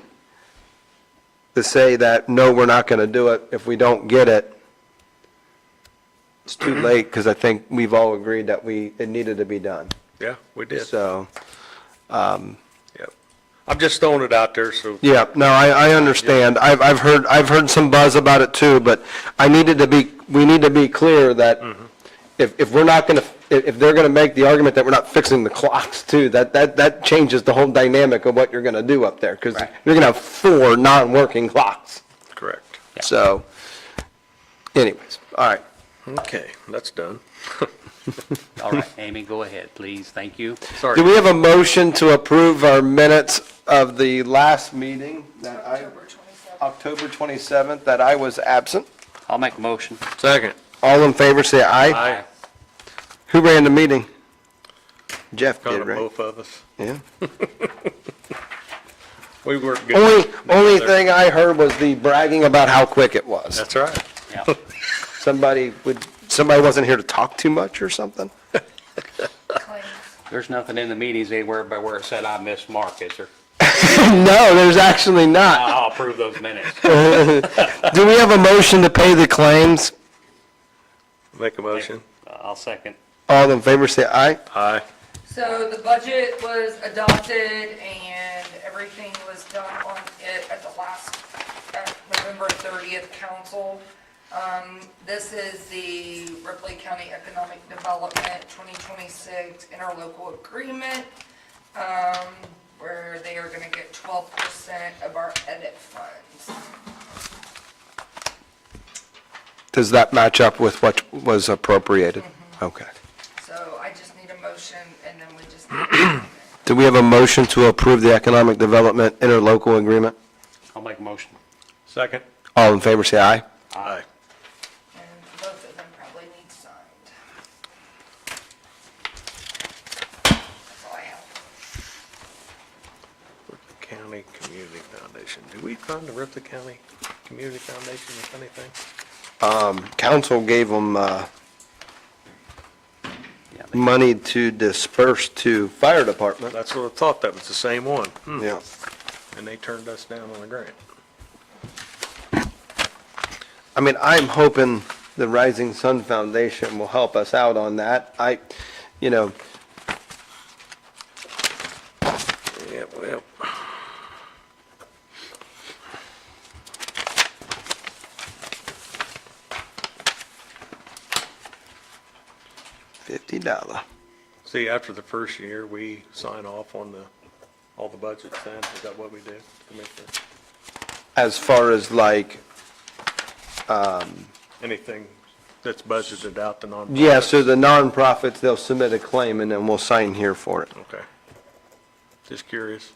to say that, no, we're not gonna do it if we don't get it, it's too late, because I think we've all agreed that it needed to be done. yeah, we did. So, Yep. I'm just throwing it out there, so, yeah, no, I understand. I've heard some buzz about it too, but we need to be clear that if we're not gonna, if they're gonna make the argument that we're not fixing the clocks too, that changes the whole dynamic of what you're gonna do up there, because Right. you're gonna have 4 non-working clocks. correct. So, anyways, all right. Okay, that's done. All right, Amy, go ahead, please, thank you. Sorry. Do we have a motion to approve our minutes of the last meeting that October 27th, that I was absent? I'll make a motion. Second. All in favor, say aye. Aye. Who ran the meeting? Jeff Kind did, of right? both of us. Yeah. We worked good. Only together. thing I heard was the bragging about how quick it was. That's right. Yeah. Somebody wasn't here to talk too much or something? Claims. There's nothing in the meetings anywhere but where it said I missed Mark, is there? No, there's actually not. I'll approve those minutes. Do we have a motion to pay the claims? Make a motion. I'll second. All in favor, say aye. Aye. So the budget was adopted and everything was done on it at the last, November 30th council. This is the Ripley County Economic Development 2026 interlocal agreement, where they are gonna get 12% of our edit funds. Does that match up with what was appropriated? Okay. So I just need a motion and then we just need Do we have a motion to approve the economic development interlocal agreement? I'll make a motion. Second. All in favor, say aye. Aye. and both of them probably need signed. That's all I have. Ripley County Community Foundation. Do we fund the Ripley County Community Foundation with anything? Council gave them Yeah, money to disperse to fire department. That's what I thought, that was the same one. Yeah. And they turned us down on a grant. I mean, I'm hoping the Rising Sun Foundation will help us out on that. You know, $50. See, after the first year, we sign off on all the budgets then, is that what we do, Commissioner? As far as like, Anything that's budgeted out, the nonprofits? yeah, so the nonprofits, they'll submit a claim and then we'll sign here for it. Okay. Just curious.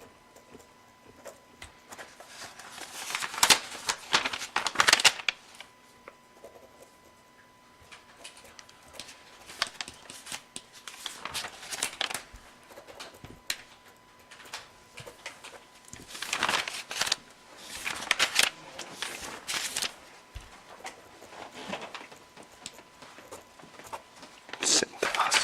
Cintas.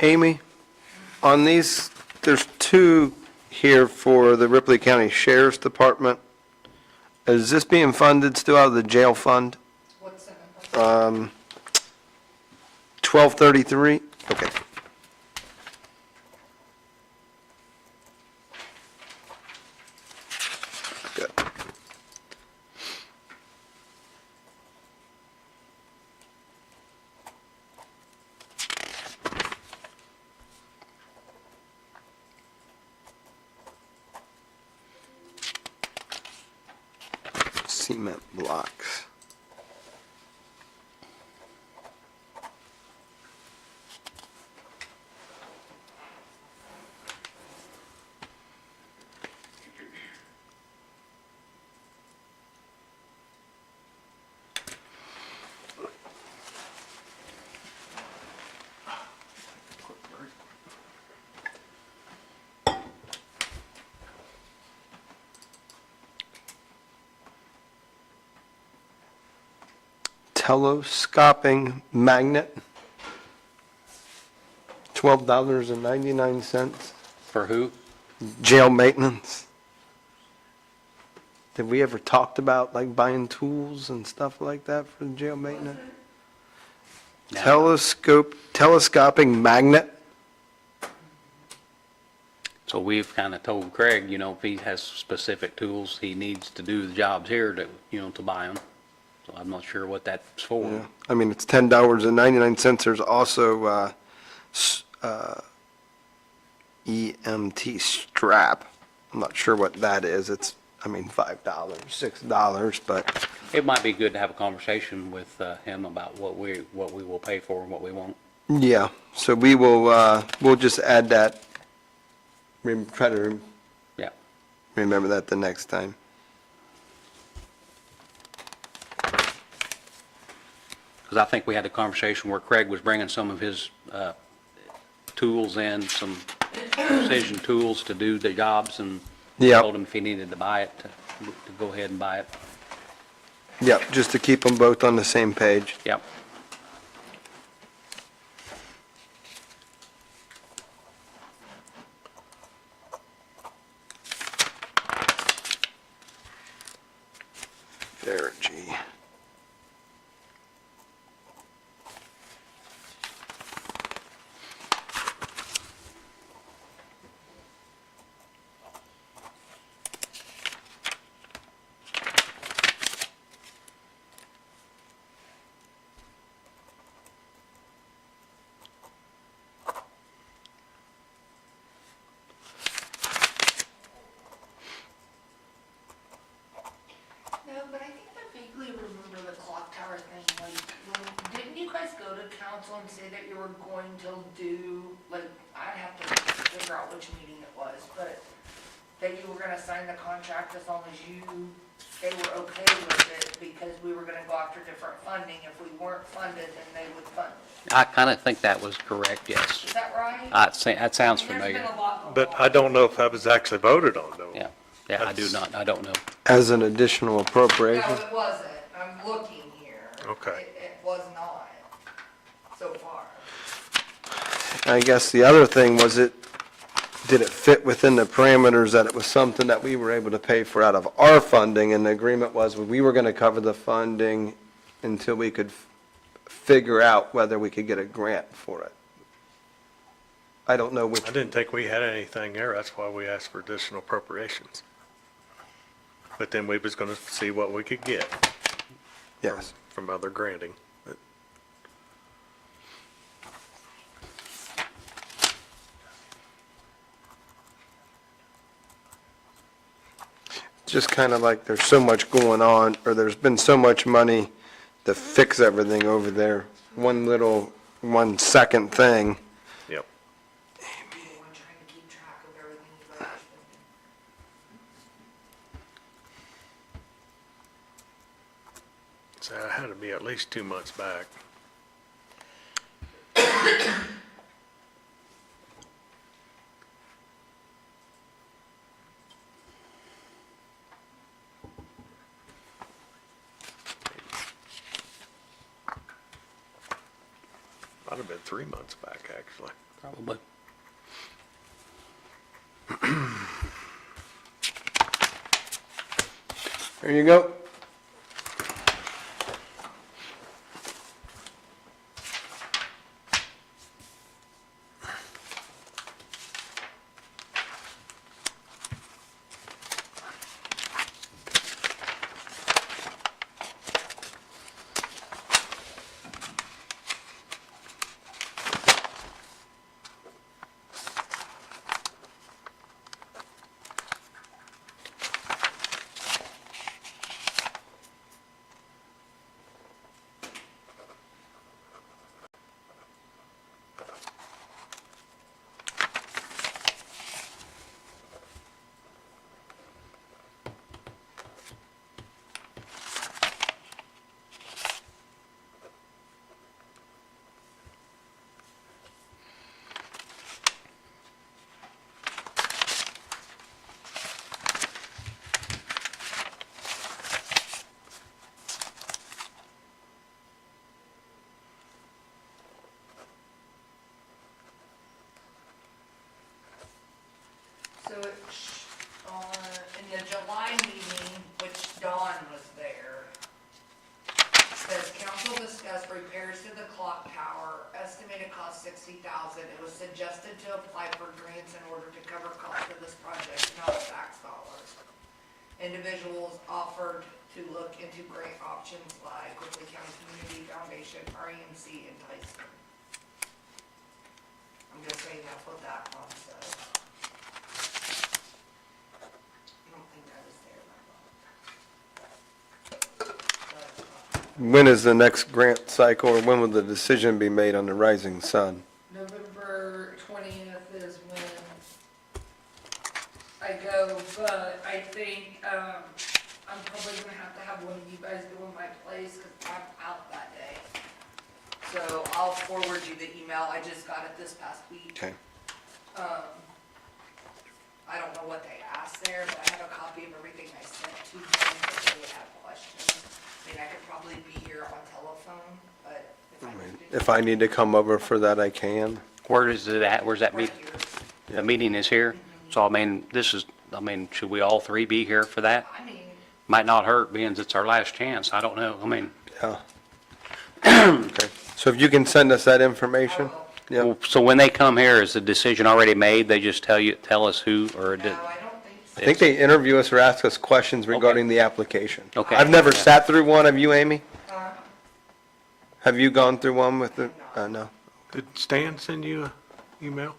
Amy, on these, there's two here for the Ripley County Sheriff's Department. Is this being funded still out of the jail fund? What's in it? 1233? Okay. Good. Cement blocks. Telescoping magnet, $12.99. For who? Jail maintenance. Did we ever talked about like buying tools and stuff like that for the jail maintenance? No. Telescoping magnet? So we've kind of told Craig, if he has specific tools he needs to do the jobs here to, to buy them. So I'm not sure what that's for. Yeah, I mean, it's $10.99. There's also EMT strap. I'm not sure what that is. It's, $5, $6, but, It might be good to have a conversation with him about what we will pay for and what we won't. yeah. So we will, we'll just add that. Try to Yeah. remember that the next time. Because I think we had a conversation where Craig was bringing some of his tools in, some precision tools to do the jobs, and Yeah. told him if he needed to buy it, to go ahead and buy it. Yep, just to keep them both on the same page. Yep. Energy. No, but I think I vaguely remember the clock tower thing, like, didn't you guys go to council and say that you were going to do, like, I'd have to figure out which meeting it was, but that you were gonna sign the contract as long as they were okay with it, because we were gonna go after different funding. If we weren't funded, then they would fund it. I kind of think that was correct, yes. Is that right? That sounds There's familiar. been a lot. But I don't know if that was actually voted on, though. Yeah, yeah, I do not, I don't know. As an additional No, appropriation? it wasn't. I'm looking here. Okay. It was not, so far. I guess the other thing was did it fit within the parameters that it was something that we were able to pay for out of our funding? And the agreement was we were going to cover the funding until we could figure out whether we could get a grant for it. I don't know which. I didn't think we had anything there, that's why we asked for additional appropriations. But then we was gonna see what we could get Yes. from other granting. But Just kind of like there's so much going on, or there's been so much money to fix everything over there. One second thing. Yep. We're trying to keep track of everything you guys are spending. So it had to be at least 2 months back. Might have been 3 months back, actually. Probably. There you go. So in the July meeting, which Dawn was there, says council discussed repairs to the clock tower, estimated cost $60,000. It was suggested to apply for grants in order to cover costs of this project, not tax dollars. Individuals offered to look into grant options like Ripley County Community Foundation, REMC, and Tyson. I'm just saying that's what that one says. I don't think I was there that long. When is the next grant cycle, or when will the decision be made on the Rising Sun? November 20th is when I go, but I think, I'm probably gonna have one of you guys go in my place, cause I'm out that day. So I'll forward you the email, I just got it this past week. Okay. I don't know what they asked there, but I have a copy of everything I sent to them, if they would have questions. I mean, I could probably be here on telephone, but if I need to. If I need to come over for that, I can. Where is it at? Where's that Right meeting? here. The meeting is here? So, I mean, should we all three be here for that? I mean, Might not hurt, being it's our last chance. I don't know. I mean, Yeah. Okay. So if you can send us that information? Yeah. well, so when they come here, is the decision already made? They just tell us who, or did? No, I don't think so. I think they interview us or ask us questions regarding the application. Okay. I've never Yeah. sat through one. Have you, Amy? Uh, Have you gone through one with the, no? Did Stan send you a email?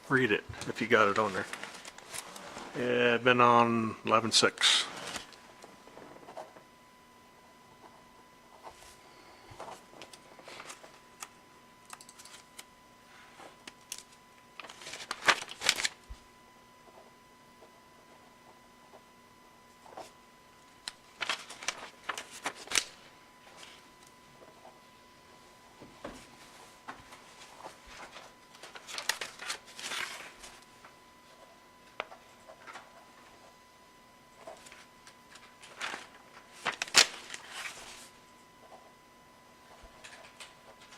Read it, if you got it on there. Yeah, it's been on 11/6.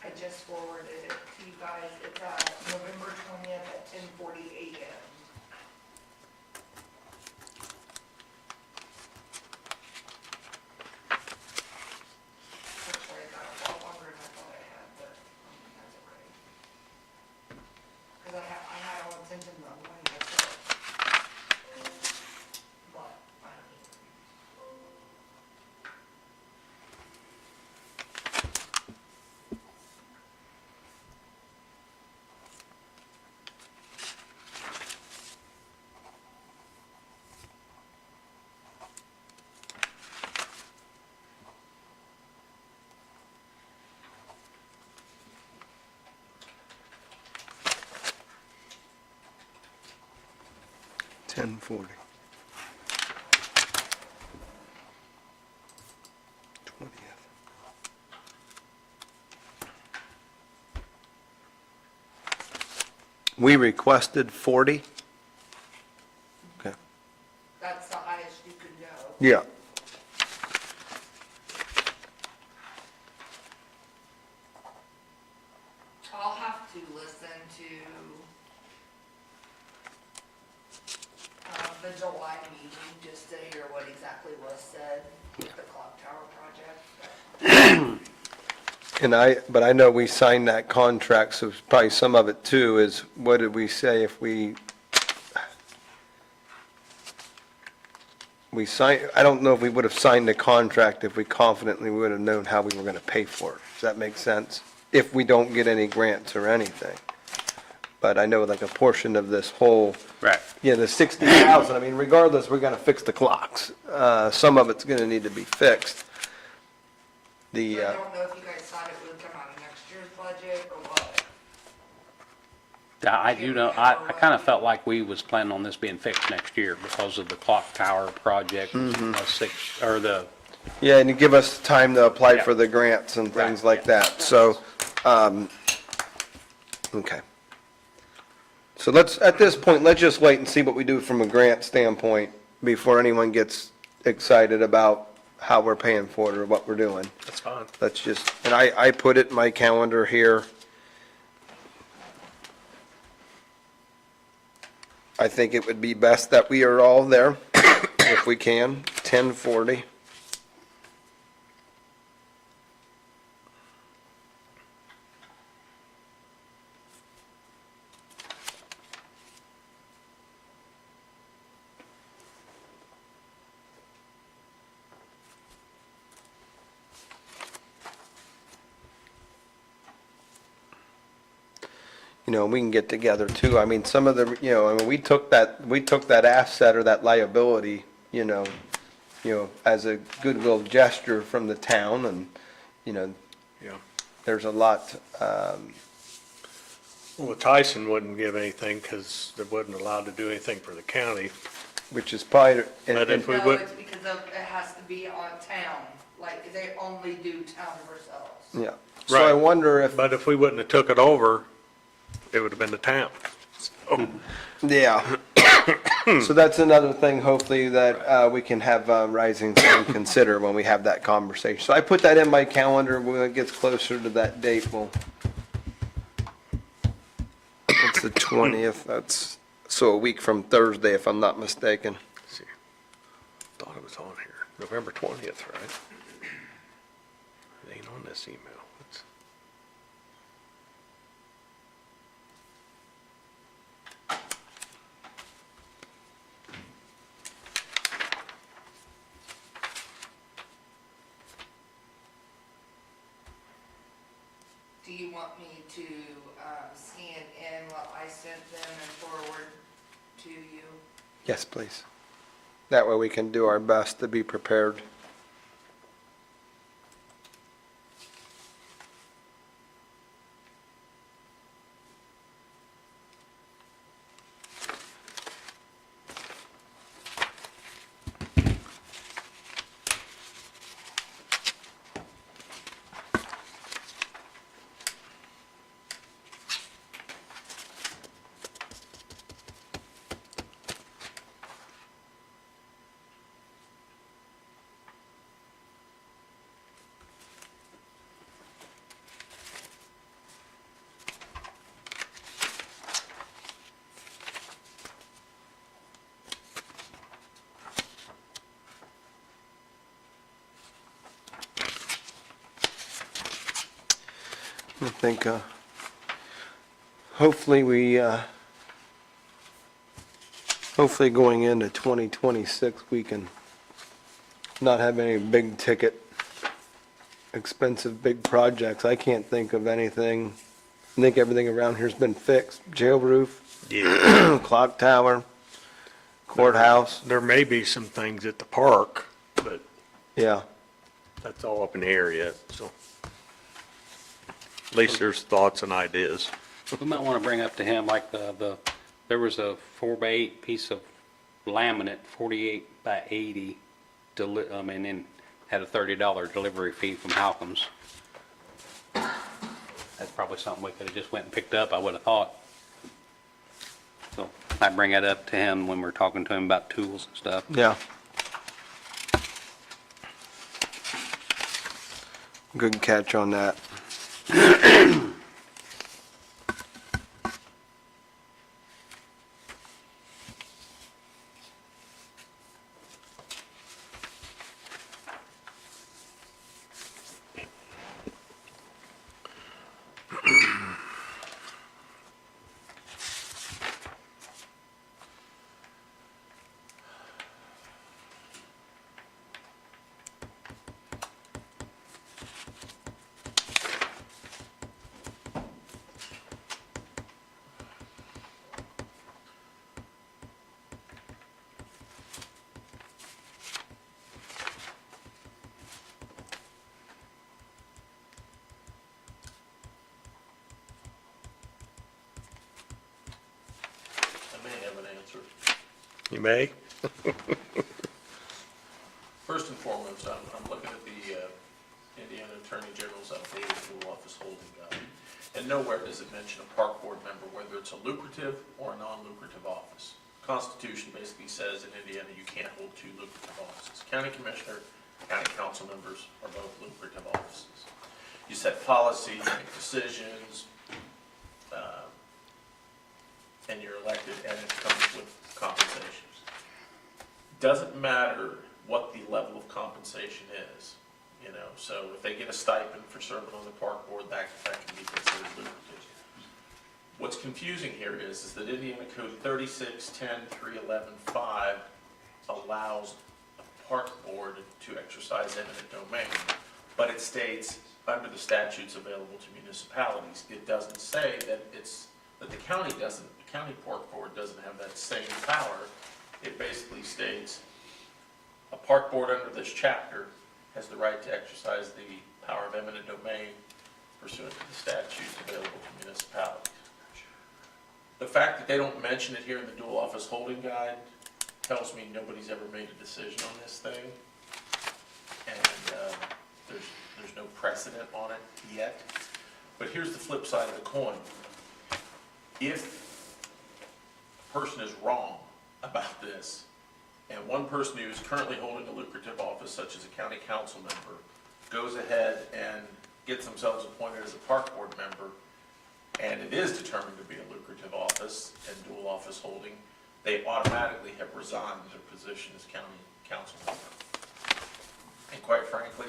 I just forwarded it to you guys. It's November 20th at 10:40 a.m. Actually, I got it a lot longer than I thought I had, but that's okay. Because I had all intention of wanting to say it. But, I don't know. $10.40. 20th. We requested 40? Okay. That's the highest you could go. Yeah. I'll have to listen to the July meeting just to hear what exactly was said with the clock tower project. But I know we signed that contract, so probably some of it too is, what did we say if we signed, I don't know if we would have signed the contract if we confidently would have known how we were going to pay for it. Does that make sense? If we don't get any grants or anything. But I know like a portion of this whole, Right. yeah, the 60,000, I mean, regardless, we're going to fix the clocks. Some of it's going to need to be fixed. I don't know if you guys thought it would come out of next year's budget or what. I do know, I kind of felt like we was planning on this being fixed next year because of the clock tower project, or the, Yeah, and you give us time to apply Yeah. for the grants and things Right, like that, so, okay. So let's, at this point, let's just wait and see what we do from a grant standpoint before anyone gets excited about how we're paying for it or what we're doing. That's fine. Let's just, and I put it in my calendar here. I think it would be best that we are all there, if we can, 10:40. You know, we can get together too. I mean, some of the, you know, I mean, we took that asset or that liability, you know, as a goodwill gesture from the town and, you know, Yeah. there's a lot, Well, Tyson wouldn't give anything because they wasn't allowed to do anything for the county. which is probably, and- But if we No, would, it's because of, it has to be on town, like, they only do town yourselves. yeah. So I Right. wonder if, but if we wouldn't have took it over, it would have been the town. yeah. So that's another thing, hopefully, that we can have Rising Sun consider when we have that conversation. So I put that in my calendar. When it gets closer to that date, we'll, it's the 20th. That's, so a week from Thursday, if I'm not mistaken. See. Thought it was it's on here. November 20th, right? It ain't on this email. It's- Do you want me to scan in what I sent them and forward to you? Yes, please. That way we can do our best to be prepared. I think, hopefully going into 2026, we can not have any big ticket, expensive, big projects. I can't think of anything. I think everything around here's been fixed. Jail roof, Yeah. clock tower, courthouse, There may be some things at the park, but yeah. that's all up in the air yet, so. At least there's thoughts and ideas. We might want to bring up to him, like, there was a 4x8 piece of laminate, 48 by 80, and had a $30 delivery fee from Halcomb's. That's probably something we could have just went and picked up, I would have thought. So I bring that up to him when we're talking to him about tools and stuff. Yeah. Good catch on that. I may have an answer. You may? First and foremost, I'm looking at the Indiana Attorney General's updated dual office holding guide. And nowhere does it mention a park board member, whether it's a lucrative or a non-lucrative office. Constitution basically says in Indiana you can't hold two lucrative offices. County commissioner, county council members are both lucrative offices. You set policy, you make decisions, and you're elected, and it comes with compensation. Doesn't matter what the level of compensation is, you know, so if they get a stipend for serving on the park board, that can be considered lucrative. What's confusing here is that Indiana Code 3610-311-5 allows a park board to exercise eminent domain, but it states under the statutes available to municipalities. It doesn't say that the county park board doesn't have that same power. It basically states a park board under this chapter has the right to exercise the power of eminent domain pursuant to the statutes available to municipalities. The fact that they don't mention it here in the dual office holding guide tells me nobody's ever made a decision on this thing. And there's no precedent on it yet. But here's the flip side of the coin. If a person is wrong about this, and one person who is currently holding a lucrative office, such as a county council member, goes ahead and gets themselves appointed as a park board member, and it is determined to be a lucrative office and dual office holding, they automatically have resigned their position as county council member. And quite frankly,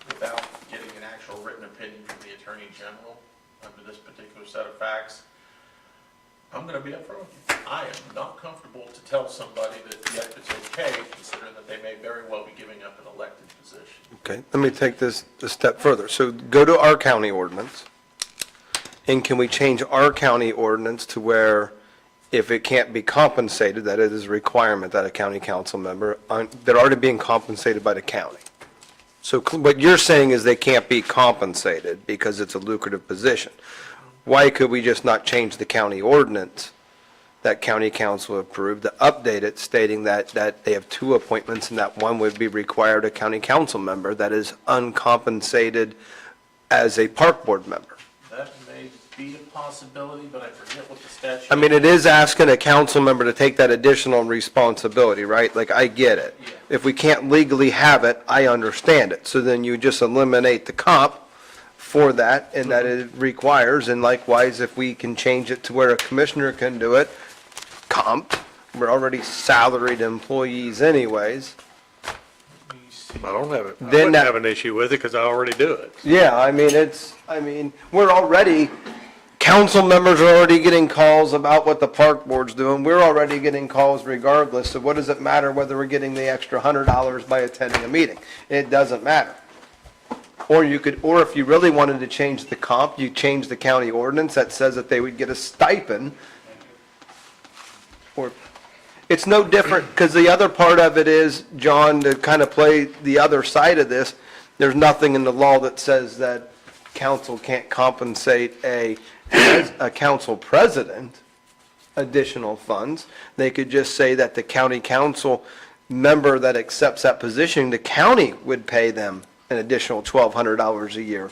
without getting an actual written opinion from the Attorney General under this particular set of facts, I'm gonna be upfront with you. I am not comfortable to tell somebody that, yep, it's okay, considering that they may very well be giving up an elected position. Okay, let me take this a step further. So go to our county ordinance, and can we change our county ordinance to where if it can't be compensated, that it is a requirement that a county council member, they're already being compensated by the county. So what you're saying is they can't be compensated because it's a lucrative position. Why could we just not change the county ordinance that county council approved to update it stating that they have 2 appointments and that one would be required a county council member that is uncompensated as a park board member? That may be a possibility, but I forget what the statute. I mean, it is asking a council member to take that additional responsibility, right? Like, I get it. Yeah. If we can't legally have it, I understand it. So then you just eliminate the comp for that, and that it requires, and likewise, if we can change it to where a commissioner can do it, comp, we're already salaried employees anyways. I don't have it. I Then wouldn't that- have an issue with it because I already do it. Yeah, we're already, council members are already getting calls about what the park board's doing. We're already getting calls regardless, so what does it matter whether we're getting the extra $100 by attending a meeting? It doesn't matter. Or if you really wanted to change the comp, you change the county ordinance that says that they would get a stipend. Or, it's no different, because the other part of it is, John, to kind of play the other side of this, there's nothing in the law that says that council can't compensate a council president additional funds. They could just say that the county council member that accepts that position, the county would pay them an additional $1,200 a year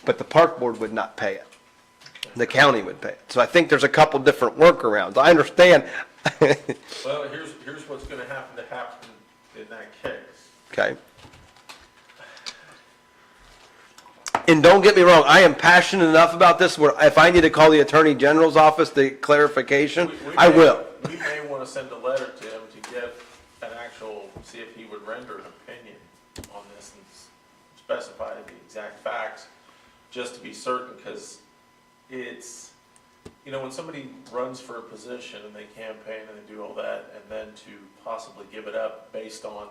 but the park board would not pay it. The county would pay it. So I think there's a couple different workarounds. I understand. Well, here's what's gonna happen in that case. Okay. And don't get me wrong, I am passionate enough about this where if I need to call the Attorney General's office to clarification, I will. We may wanna send a letter to him to get an actual, see if he would render an opinion on this and specify the exact facts, just to be certain, because it's, when somebody runs for a position and they campaign and they do all that, and then to possibly give it up based on,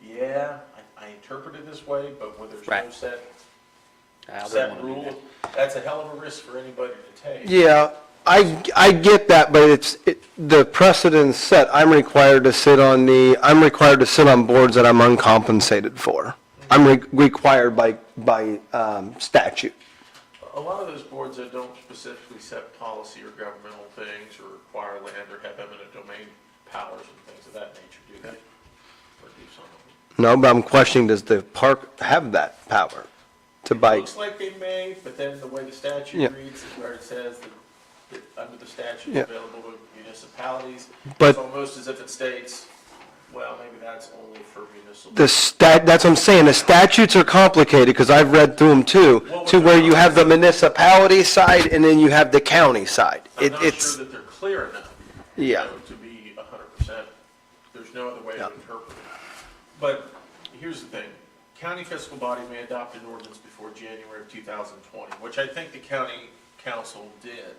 I interpret it this way, but where there's no Right. set I wouldn't set wanna do rule, that's a hell of a risk for anybody to take. Yeah, I get that, but the precedent's set. I'm required to sit on boards that I'm uncompensated for. I'm required by statute. A lot of those boards that don't specifically set policy or governmental things or require land or have eminent domain powers and things of that nature, do they? Or do some of them? No, but I'm questioning, does the park have that power to buy? Looks like they may, but then the way the statute Yeah. reads is where it says that under the statute Yeah. available to municipalities. But- It's almost as if it states, well, maybe that's only for municipal. That's what I'm saying, the statutes are complicated, because I've read through them too, to where you have the municipality side and then you have the county side. I'm not It's, sure that they're clear enough. Yeah. To be 100%, there's no other way to Yeah. interpret it. But here's the thing, county fiscal body may adopt an ordinance before January of 2020, which I think the county council did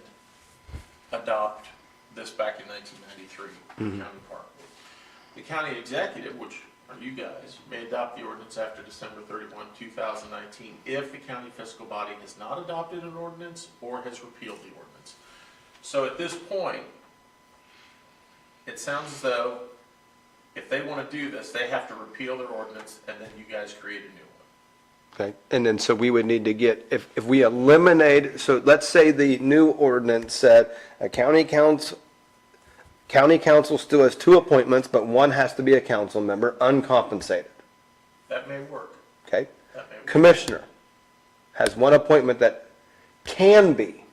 adopt this back in 1993, the county park board. The county executive, which are you guys, may adopt the ordinance after December 31, 2019, if the county fiscal body has not adopted an ordinance or has repealed the ordinance. So at this point, it sounds as though if they want to do this, they have to repeal their ordinance and then you guys create a new one. okay, and then so we would need to get, if we eliminate, so let's say the new ordinance said a county council still has 2 appointments, but one has to be a council member, uncompensated, That may work. okay? That may work. Commissioner has 1 appointment that can be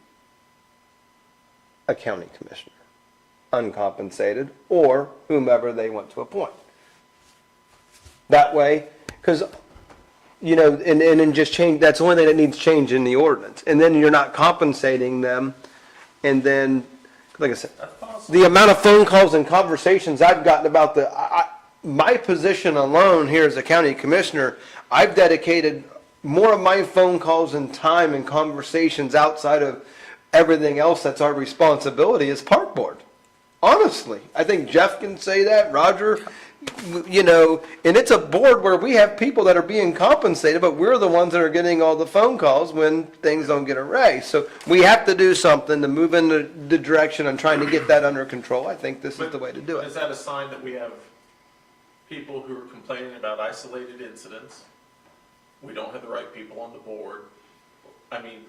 a county commissioner, uncompensated, or whomever they want to appoint. That way, because, and then just change, that's the only thing that needs change in the ordinance. And then you're not compensating them, and then, like I said, That's possible. the amount of phone calls and conversations I've gotten about my position alone here as a county commissioner, I've dedicated more of my phone calls and time and conversations outside of everything else that's our responsibility as park board. Honestly, I think Jeff can say that, Roger, you know, and it's a board where we have people that are being compensated, but we're the ones that are getting all the phone calls when things don't get erased. So we have to do something to move in the direction on trying to get that under control. I think this is the way to do Is it. that a sign that we have people who are complaining about isolated incidents? We don't have the right people on the board. I mean,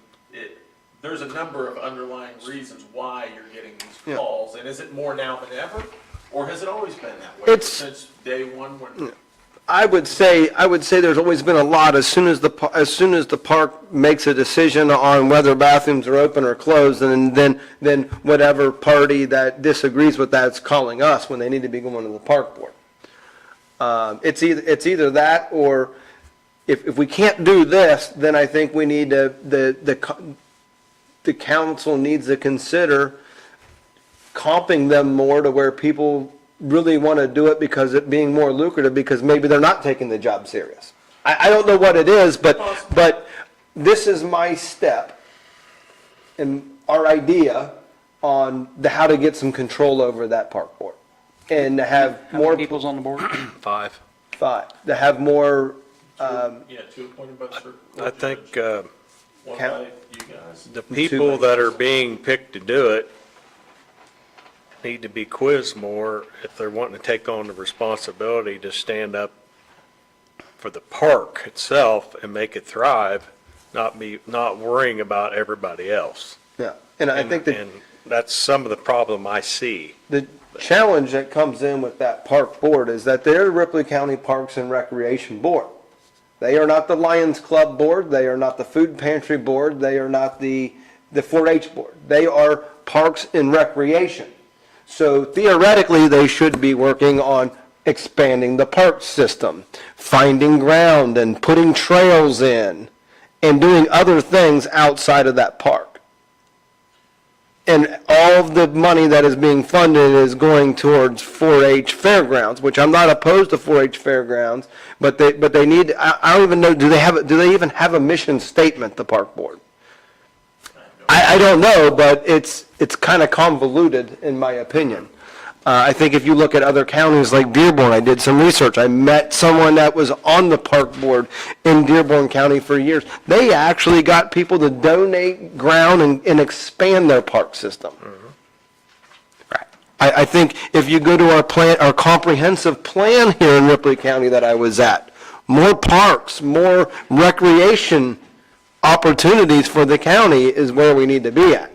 there's a number of underlying reasons why you're getting these Yeah. calls, and is it more now than ever? Or has it always been that way It's- since day one when? I would say there's always been a lot, as soon as the park makes a decision on whether bathrooms are open or closed, and then whatever party that disagrees with that's calling us when they need to be going to the park board. It's either that, or if we can't do this, then I think we need to, the council needs to consider comping them more to where people really want to do it because it being more lucrative, because maybe they're not taking the job serious. I don't know what it is, but this is my step and our idea on how to get some control over that park board. And to have How more many people's on the board? 5. to have more, Yeah, two appointed by the circuit court I think judge, one Count- by you guys. the people that are being picked to do it need to be quizzed more if they're wanting to take on the responsibility to stand up for the park itself and make it thrive, not worrying about everybody else. yeah. And I think that And that's some of the problem I see. the challenge that comes in with that park board is that they're the Ripley County Parks and Recreation Board. They are not the Lions Club Board, they are not the Food Pantry Board, they are not the 4-H Board. They are Parks and Recreation. So theoretically, they should be working on expanding the park system, finding ground and putting trails in, and doing other things outside of that park. And all of the money that is being funded is going towards 4-H fairgrounds, which I'm not opposed to 4-H fairgrounds, but they need, I don't even know, do they even have a mission statement, the park board? I don't know, but it's kind of convoluted, in my opinion. I think if you look at other counties like Dearborn, I did some research. I met someone that was on the park board in Dearborn County for years. They actually got people to donate ground and expand their park system. Right. I think if you go to our comprehensive plan here in Ripley County that I was at, more parks, more recreation opportunities for the county is where we need to be at.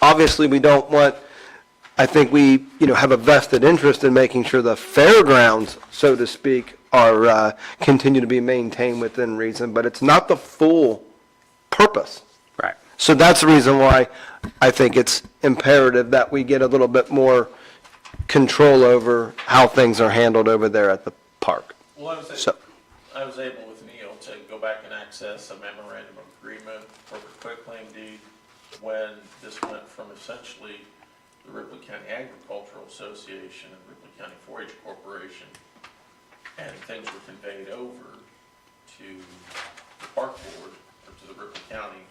Obviously, we don't want, I think we, have a vested interest in making sure the fairgrounds, so to speak, are, continue to be maintained within reason, but it's not the full purpose. Right. So that's the reason why I think it's imperative that we get a little bit more control over how things are handled over there at the park. Well, So- I was able with Neil to go back and access a memorandum of agreement for the quitclaim deed when this went from essentially the Ripley County Agricultural Association and Ripley County 4-H Corporation, and things were conveyed over to the park board, or to the Ripley County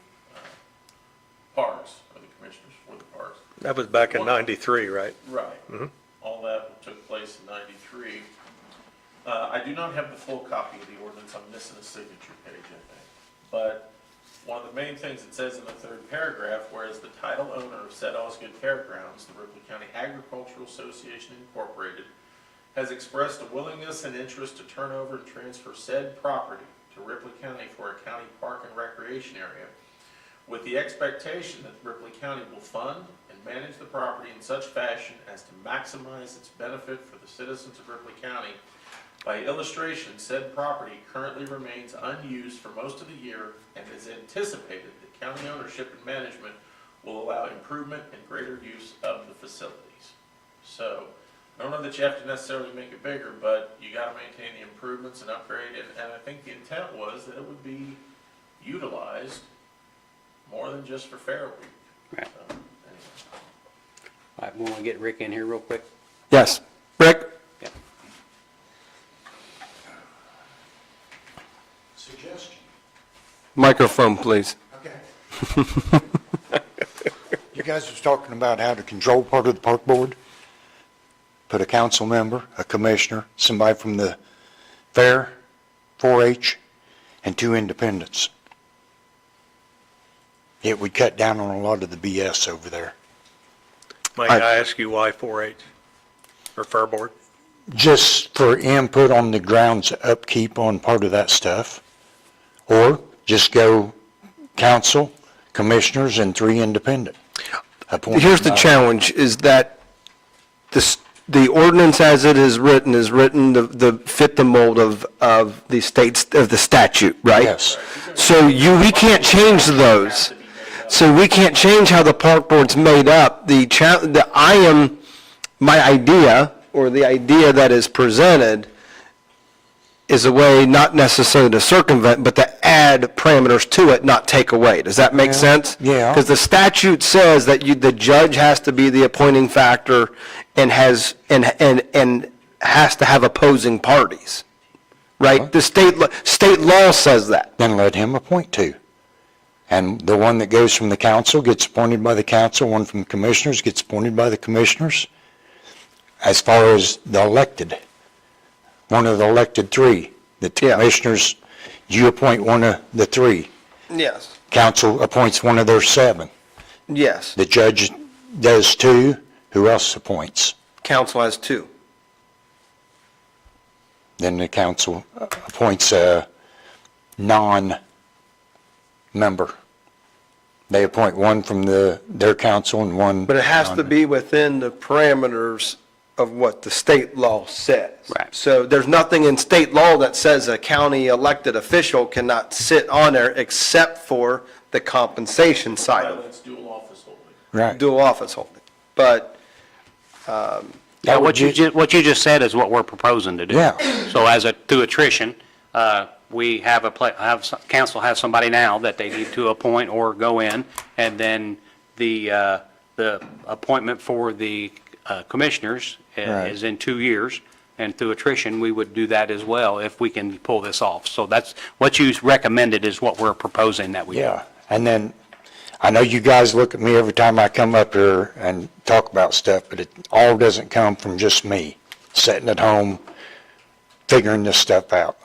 parks, or the commissioners for the parks. That was back in 93, right? Right. All that took place in 93. I do not have the full copy of the ordinance, I'm missing a signature page, I think. But one of the main things it says in the third paragraph, whereas the title owner of said Osgood Fairgrounds, the Ripley County Agricultural Association Incorporated, has expressed a willingness and interest to turn over and transfer said property to Ripley County for a county park and recreation area, with the expectation that Ripley County will fund and manage the property in such fashion as to maximize its benefit for the citizens of Ripley County. By illustration, said property currently remains unused for most of the year and is anticipated that county ownership and management will allow improvement and greater use of the facilities. So, I don't know that you have to necessarily make it bigger, but you gotta maintain the improvements and upgrade it, and I think the intent was that it would be utilized more than just for Fair Week. Right. So, anyway. All right, we want to get Rick in here real quick. Yes. Rick? Yeah. Microphone, please. You guys was talking about how to control part of the park board? Put a council member, a commissioner, somebody from the fair, 4-H, and 2 independents. It would cut down on a lot of the BS over there. Might I ask you why 4-H or Fair Board? Just for input on the grounds upkeep on part of that stuff. Or just go council, commissioners, and 3 independent. appointed Here's the by- challenge, is that the ordinance as it is written the fit the mold of the states, of the statute, right? Yes. So we can't change those. So we can't change how the park board's made up. My idea, or the idea that is presented, is a way not necessarily to circumvent, but to add parameters to it, not take away. Does that make sense? Yeah. Because the statute says that the judge has to be the appointing factor and has to have opposing parties, right? The state law says that. Then let him appoint 2. And the one that goes from the council gets appointed by the council, one from the commissioners gets appointed by the commissioners. As far as the elected, one of the elected 3, the Yeah. commissioners, you appoint one of the 3. Yes. Council appoints one of their 7. Yes. The judge does 2. Who else appoints? Council has 2. Then the council appoints a non-member. They appoint one from their council and one. But it has to be within the parameters of what the state law says. Right. So there's nothing in state law that says a county elected official cannot sit on there except for the compensation side of it, That's dual office holding. Right. dual office holding. But, Yeah, would what you just said is what we're proposing to do. Yeah. So through attrition, we council has somebody now that they need to appoint or go in, and then the appointment for the commissioners Right. is in 2 years, and through attrition, we would do that as well if we can pull this off. So that's, what you recommended is what we're proposing that we do. Yeah, and then, I know you guys look at me every time I come up here and talk about stuff, but it all doesn't come from just me sitting at home figuring this stuff out.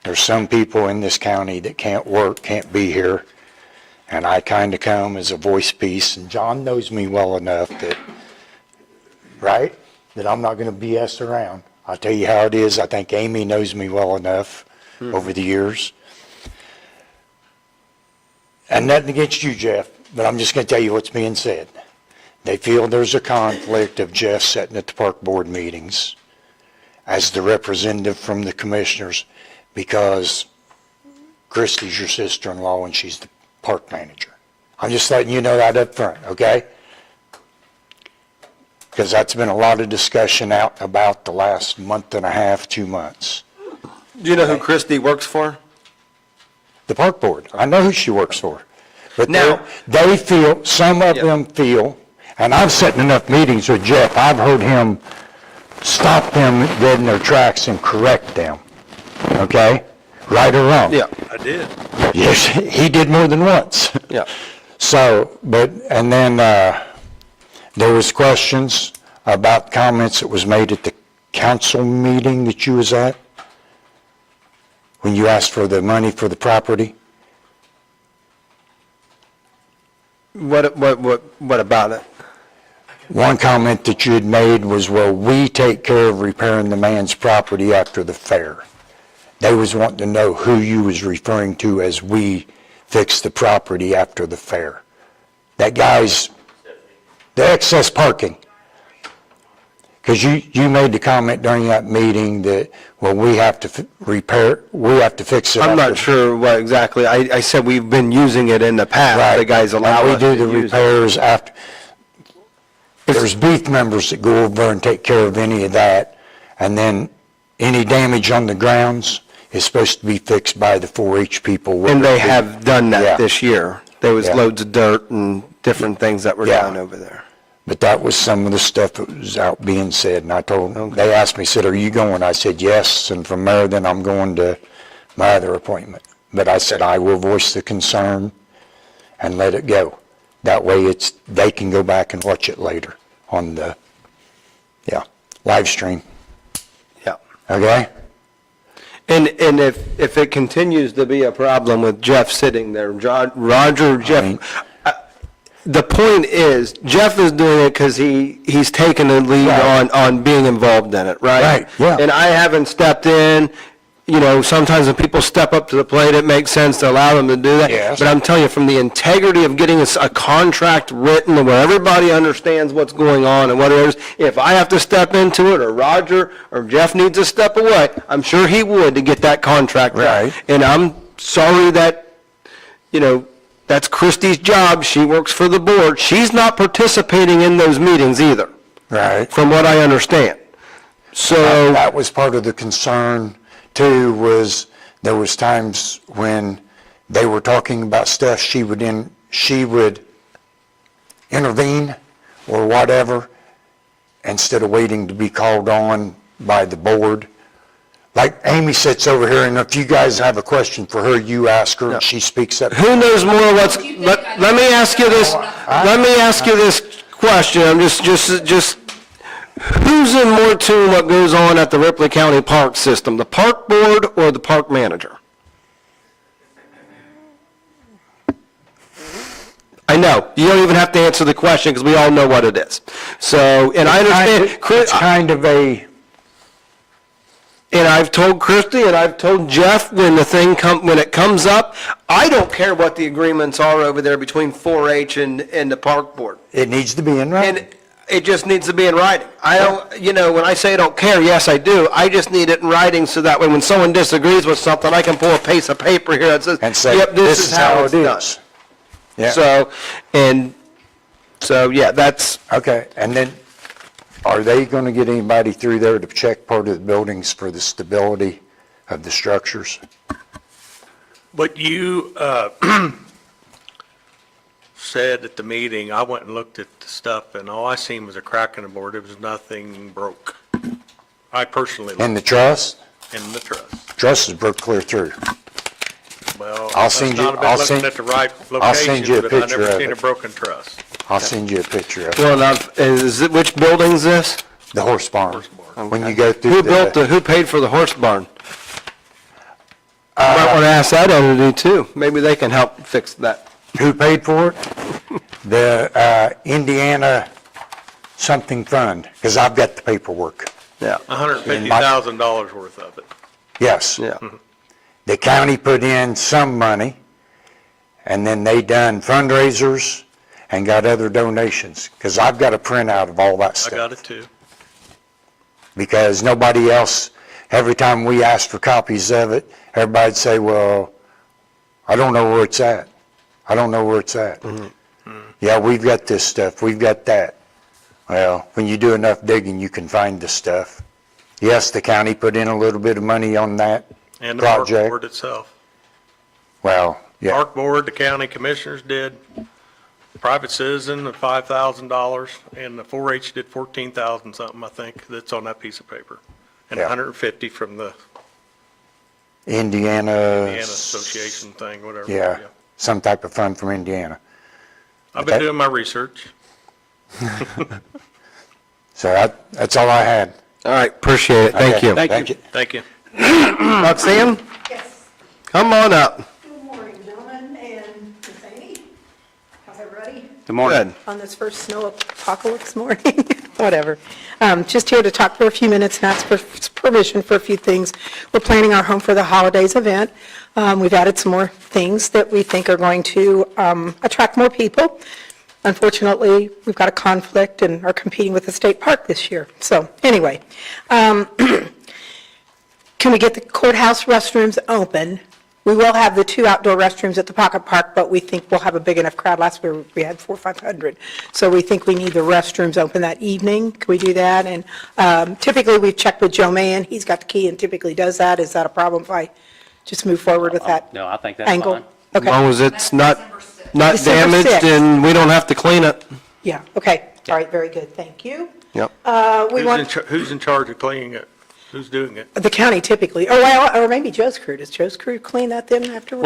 There's some people in this county that can't work, can't be here, and I kind of come as a voice piece, and John knows me well enough that, right, that I'm not going to BS around. I'll tell you how it is. I think Amy knows me well enough over the years. And nothing against you, Jeff, but I'm just going to tell you what's being said. They feel there's a conflict of Jeff sitting at the park board meetings as the representative from the commissioners because Christie's your sister-in-law and she's the park manager. I'm just letting you know that up front, okay? Because that's been a lot of discussion out about the last month and a half, 2 months. do you know who Christie works for? The park board, I know who she works for. But Now- they feel, some of them feel, and I've sat in enough meetings with Jeff, I've heard him stop them dead in their tracks and correct them, okay? Right or wrong? Yeah, I did. Yes, he did more than once. yeah. So, and then, there was questions about comments that was made at the council meeting that you was at, when you asked for the money for the property. What about it? One comment that you had made was, well, we take care of repairing the man's property after the fair. They was wanting to know who you was referring to as we fix the property after the fair. That guy's, the excess parking. Because you made the comment during that meeting that, well, we have to fix it. I'm after- not sure what exactly, I said we've been using it in the past. Right. The guys allow Now, we us do to the use it. repairs after. There's beef members that go over and take care of any of that, and then any damage on the grounds is supposed to be fixed by the 4-H people. And they have done Yeah. that this year. There was Yeah. loads of dirt and different things that were Yeah. done over there. But that was some of the stuff that was out being said, and I told them, they asked me, said, are you going? I said, yes, and from there, then I'm going to my other appointment. but I said I will voice the concern and let it go. That way they can go back and watch it later on the, live stream, Yeah. okay? And if it continues to be a problem with Jeff sitting there, Roger, Jeff, the point is, Jeff is doing it because he's taken the lead Right. on being involved in it, right? Right, yeah. And I haven't stepped in. You know, sometimes when people step up to the plate, it makes sense to allow them to do that. Yes. But I'm telling you, from the integrity of getting a contract written where everybody understands what's going on and what it is, if I have to step into it, or Roger or Jeff needs to step away, I'm sure he would to get that contract done. Right. And I'm sorry that, that's Christie's job. She works for the board. She's not participating in those meetings either, Right. from what I understand. So, That was part of the concern too, was there was times when they were talking about stuff, she would intervene or whatever, instead of waiting to be called on by the board. Like Amy sits over here, and if you guys have a question for her, you ask her, and she speaks up. who knows more what's, let me ask you this, question. I'm just, who's in more tune what goes on at the Ripley County Park System, the park board or the park manager? I know, you don't even have to answer the question because we all know what it is. So, and I understand, It's kind of a, and I've told Christie and I've told Jeff when when it comes up, I don't care what the agreements are over there between 4-H and the park board. it needs to be in writing. And it just needs to be in writing. I don't, when I say I don't care, yes, I do. I just need it in writing so that way when someone disagrees with something, I can pull a piece of paper here that says, And say, yep, this is how it's done. Yeah. So, yeah, that's, Okay, and then, are they gonna get anybody through there to check part of the buildings for the stability of the structures? What you said at the meeting, I went and looked at the stuff, and all I seen was a crack in the board. It was nothing broke. I personally In looked the truss? in the truss. Truss is broke clear through. Well, I'll must send you- not have I'll been send- looking at the right I'll send you a location, but I picture never of seen a it. broken truss. I'll send you a picture of it. well enough. Which building's this? The horse barn. Horse barn. When you go through Who paid for the horse barn? I might want to ask that entity too. Maybe they can help fix that. Who paid for it? The Indiana something fund, because I've got the paperwork. Yeah, $150,000 worth of it. Yes. yeah. The county put in some money, and then they done fundraisers and got other donations, because I've got a printout of all that I stuff. got it too. Because nobody else, every time we asked for copies of it, everybody'd say, well, I don't know where it's at. I don't know where it's at. Yeah, we've got this stuff, we've got that. Well, when you do enough digging, you can find the stuff. Yes, the county put in a little bit of money on that And the park project. board itself. Well, yeah, Park board, the county commissioners did, private citizen of $5,000, and the 4-H did 14,000 something, I think, that's on that piece of paper. And Yeah. 150 from the Indiana. Indiana Association thing, whatever. Yeah, some type of fund from Indiana. I've been Okay. doing my research. So that's all I had. All right, appreciate it. Thank Okay, you. Thank you. Roxanne, Yes. come on up. Good morning, gentlemen, and Miss Amy. How's everybody Good morning. Good. on this first snow apocalypse morning? Whatever. Just here to talk for a few minutes and ask for permission for a few things. We're planning our Home for the Holidays event. We've added some more things that we think are going to attract more people. Unfortunately, we've got a conflict and are competing with the state park this year. So anyway, can we get the courthouse restrooms open? We will have the 2 outdoor restrooms at the Pocket Park, but we think we'll have a big enough crowd. Last year, we had 400 or 500. So we think we need the restrooms open that evening. Can we do that? And typically, we've checked with Joe Mann. He's got the key and typically does that. Is that a problem if I just move forward with that No, I think that's angle? fine. As Okay, long as it's not December damaged 6th. and we don't have to clean it. yeah, okay. All right, very good. Thank you. Yep. We want, Who's in charge of cleaning it? Who's doing it? The county typically, or maybe Joe's crew. Does Joe's crew clean that then afterwards?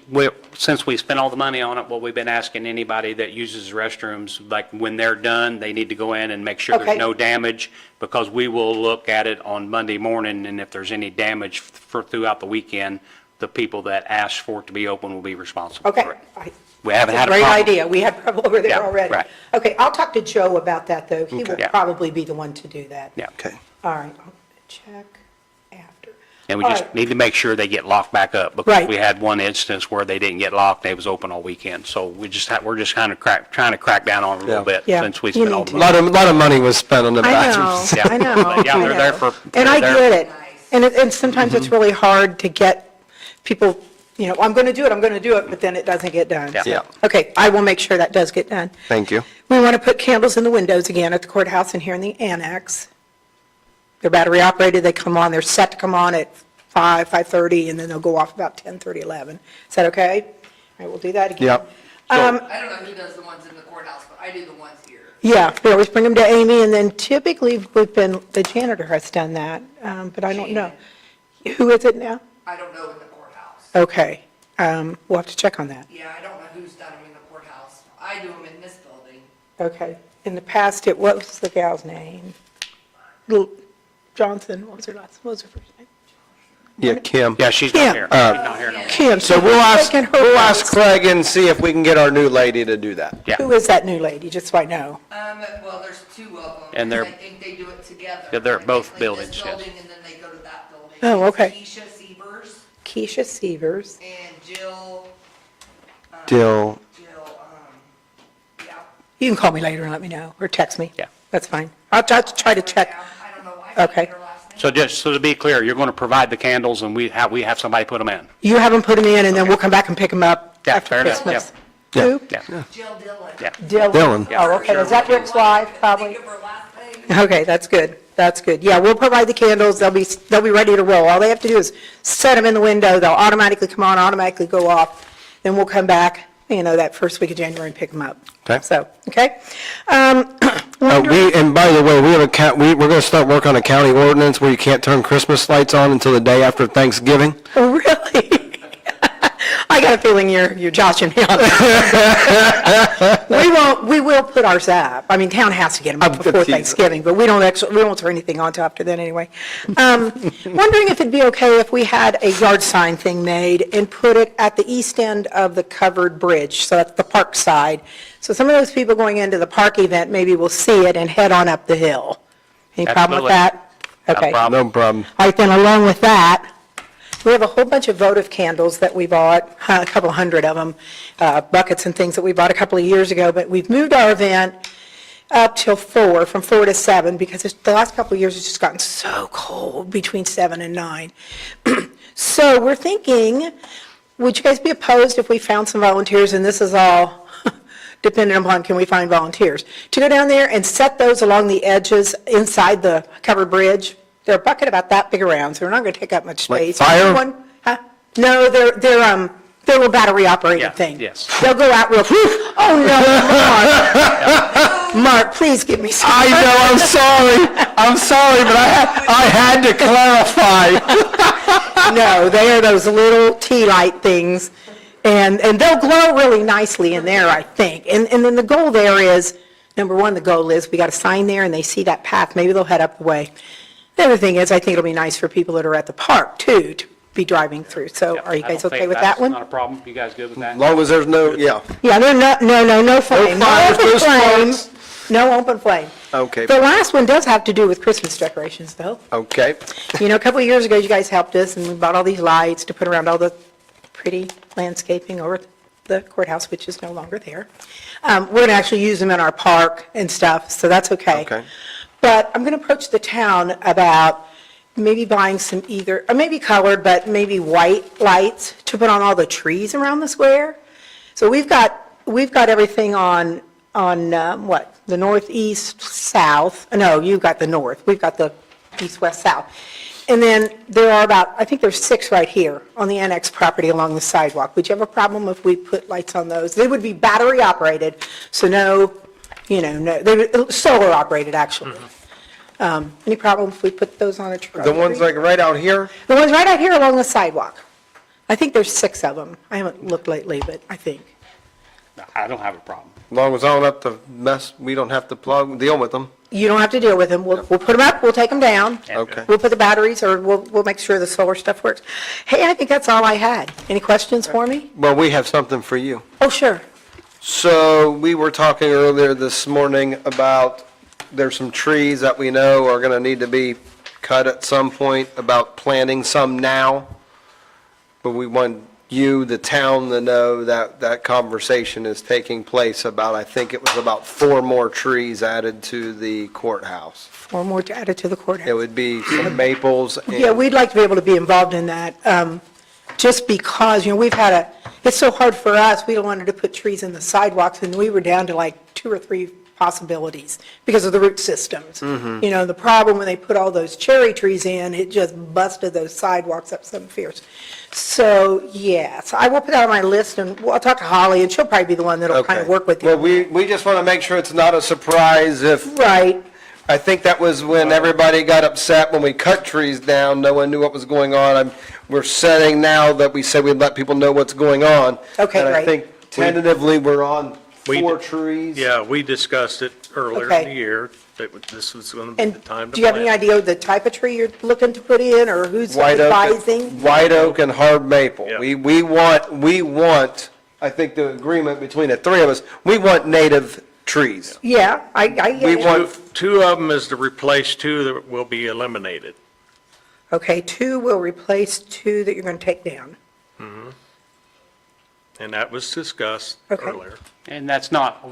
Well, since we spent all the money on it, well, we've been asking anybody that uses restrooms, like, when they're done, they need to go in and make sure Okay. there's no damage, because we will look at it on Monday morning, and if there's any damage throughout the weekend, the people that ask for it to be open will be responsible Okay. for it. We haven't had a Great problem. idea. We had trouble over there Yeah, already. right. Okay, I'll talk to Joe about that, though. He will Okay. Yeah. probably be the one to do that. Yeah. Okay. All right, I'll check after. And we All just right. need to make sure they get locked back up, because Right. we had one instance where they didn't get locked, they was open all weekend. So we're just kind of trying to crack down on it a little Yeah. bit, Yeah, since we you spent all need the to. money. Lot of money was spent on the I know, bathrooms. Yeah. I know. But yeah, I they're there know. for- And I they're get there. it. And sometimes it's really hard to get people, I'm going to do it, but then it doesn't get done. Yeah. So, Yeah. Okay, I will make sure that does get done. Thank you. We want to put candles in the windows again at the courthouse and here in the annex. They're battery operated, they come on, they're set to come on at 5:30, and then they'll go off about 10:30, 11. Is that okay? All right, we'll do that again. Yep. I don't know who does the ones in the courthouse, but I do the ones here. Yeah, we always bring them to Amy, and then typically the janitor has done that, but I don't know. Who is it now? I don't know in the courthouse. Okay, we'll have to check on that. Yeah, I don't know who's done them in the courthouse. I do them in this building. Okay. In the past, what was the gal's name? Johnson, what was her first name? Yeah, Kim. Yeah, she's Yeah. not here. She's not here no more. Kim. So we'll ask Taking her place. Craig and see if we can get our new lady to do that. Yeah. Who is that new lady, just so I know? Well, there's two of them. And they're- I think they do it together. Yeah, they're Like, both they clean buildings, this yes. building, and then they go to that building. Oh, okay. Keisha Sievers Keisha Severs. and Jill, Dill, yeah. You can call me later and let me know, or text me. Yeah. That's fine. I'll try to check. I don't know why I Okay. can't get her last name. So just, so to be clear, you're going to provide the candles, and we have somebody put them in? You have them put them in, and then we'll come back and pick them up Yeah, after fair enough, Christmas. yeah. Who? Yeah, Jill Dillon. yeah. Dylan. Dylan. Oh, okay. Is that Rick's wife, probably? Think of her last name. Okay, that's good. That's good. Yeah, we'll provide the candles. They'll be ready to roll. All they have to do is set them in the window. They'll automatically come on, automatically go off. Then we'll come back, that first week of January and pick them up. Okay. So, okay. and by the way, we're going to start work on a county ordinance where you can't turn Christmas lights on until the day after Thanksgiving. Oh, really? I got a feeling you're joshing me on that. We will put ours up. I mean, town has to get them up I'm before teasing. Thanksgiving, but we won't turn anything on till after then anyway. Wondering if it'd be okay if we had a yard sign thing made and put it at the east end of the covered bridge, so that's the park side. So some of those people going into the park event maybe will see it and head on up the hill. Any problem with Absolutely. that? Not a Okay. problem. No problem. All right, then along with that, we have a whole bunch of votive candles that we bought, a couple hundred of them, buckets and things that we bought a couple of years ago, but we've moved our event up till 4, from 4 to 7, because the last couple of years it's just gotten so cold between 7 and 9. So we're thinking, would you guys be opposed if we found some volunteers, and this is all dependent upon can we find volunteers, to go down there and set those along the edges inside the covered bridge? They're a bucket about that big around, so they're not going to take up much Like space. fire? Huh? No, they're little battery Yeah, operated thing. yes. They'll go out real, oh no, Mark, please give me some. I know, I'm sorry, but I had to clarify. No, they are those little tea light things, and they'll glow really nicely in there, I think. And then the goal there is, number one, the goal is, we got a sign there and they see that path, maybe they'll head up the way. The other thing is, I think it'll be nice for people that are at the park, too, to be driving through. So are you I guys don't okay think with that's that one? not a problem. You guys good with that? As long as there's no, yeah. Yeah, no flame. No fires, open no flame. sparks. No open flame. Okay. The last one does have to do with Christmas decorations, though. Okay. A couple of years ago, you guys helped us, and we bought all these lights to put around all the pretty landscaping over the courthouse, which is no longer there. We're going to actually use them in our park and stuff, so that's okay. Okay. But I'm going to approach the town about maybe buying some maybe colored, but maybe white lights to put on all the trees around the square. So we've got everything on what? The northeast, south. No, you've got the north. We've got the east, west, south. And then there are I think there's 6 right here on the annex property along the sidewalk. Would you have a problem if we put lights on those? They would be battery operated, so no, they would, solar operated, actually. Any problem if we put those on a tree? The ones like right out here? The ones right out here along the sidewalk. I think there's 6 of them. I haven't looked lately, but I think. I don't have a problem. As long as I don't have to mess, we don't have to deal with them. You don't have to deal with them. We'll put them up, we'll take them down. Okay. We'll put the batteries, or we'll make sure the solar stuff works. Hey, I think that's all I had. Any questions for me? Well, we have something for you. Oh, sure. So we were talking earlier this morning about, there's some trees that we know are gonna need to be cut at some point, about planting some now. But we want you, the town, to know that that conversation is taking place about, I think it was about 4 more trees added to the courthouse. 4 more added to the courthouse. It would be some maples and. Yeah, we'd like to be able to be involved in that, just because, we've had it's so hard for us, we wanted to put trees in the sidewalks, and we were down to like 2 or 3 possibilities because of the root systems. The problem when they put all those cherry trees in, it just busted those sidewalks up some fierce. So, yes, I will put that on my list, and I'll talk to Holly, and she'll probably be the one that'll kind of Okay. work with you. Well, we just want to make sure it's not a surprise if, Right, I think that was when everybody got upset when we cut trees down, no one knew what was going on. We're setting now that we said we'd let people know what's going on. Okay, And I great. think tentatively, we're on We 4 d- trees. Yeah, we discussed it earlier in Okay. the year, that this was going to be the and time to do you have any plant. idea of the type of tree you're looking to put in, or who's White advising? white oak and hard maple. Yeah. We want, I think the agreement between the 3 of us, we want native trees. Yeah, I get We it. want- Two of them is to replace 2 that will be eliminated. Okay, 2 will replace 2 that you're going to take down. And that was discussed Okay. earlier. And that's not,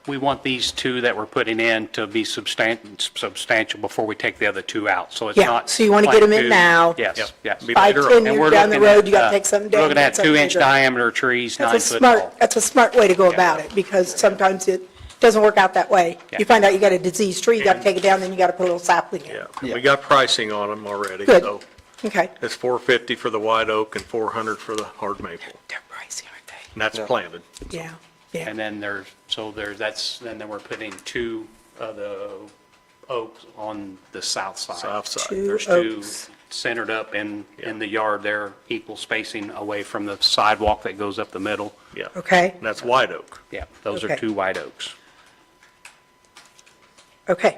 we want these 2 that we're putting in to be substantial before we take the other 2 out. So it's Yeah, not. so you wanna get 'em in plant 2. now. Yes, Yep. yes. Be 5, later 10 on. And years we're down the looking road, at, you got to take something down. We're looking at get something 2-inch bigger. diameter trees, 9 That's a foot smart, tall. that's a smart way to go about it, because sometimes it doesn't work out that way. Yeah. You find out you got a diseased tree, you got to take it down, then you got to put a little sapling in. Yeah, we got pricing on them already, Good. so Okay. it's $450 for the white oak and $400 for the hard maple. They're pricey, aren't they? And that's planted. Yeah, yeah. And then then we're putting 2 of the oaks on the south side. South side. 2 There's 2 oaks. centered up in the yard there, equal spacing away from the sidewalk that goes up the middle. Yeah. Okay, And that's white oak. Yeah, those are Okay. 2 white oaks. okay.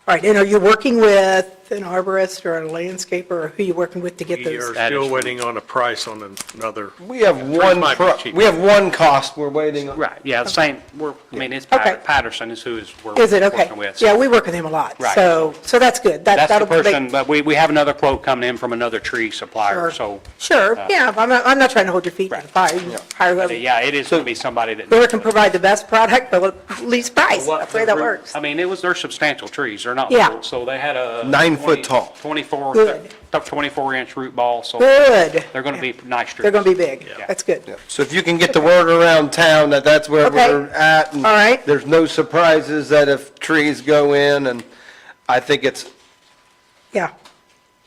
All right, and are you working with an arborist or a landscaper, or who are you working with to get We those? are That is still true. waiting on a price on another. We have Trees one, might be cheaper. we have one cost we're waiting on. Right, yeah, same, it's Okay. Patterson is who we're Is it, okay? working with. Yeah, we work with him a lot, Right. so that's good. That's the That'll make- person, but we have another quote coming in from another tree supplier, so, Sure, yeah, I'm not trying to hold your feet to the Right. fire. You can hire whoever, yeah, it is going to be somebody that. whoever can provide the best product, but least price. What That's the way that the root- works. I mean, they're substantial trees, they're not Yeah. little, so they had a. 9 foot tall. 24-inch root ball, so Good. they're going to be nice trees. They're going to be big. Yeah. That's good. So if you can get the word around town that that's where Okay. we're at. and All right. There's no surprises that if trees go in, and I think it's Yeah.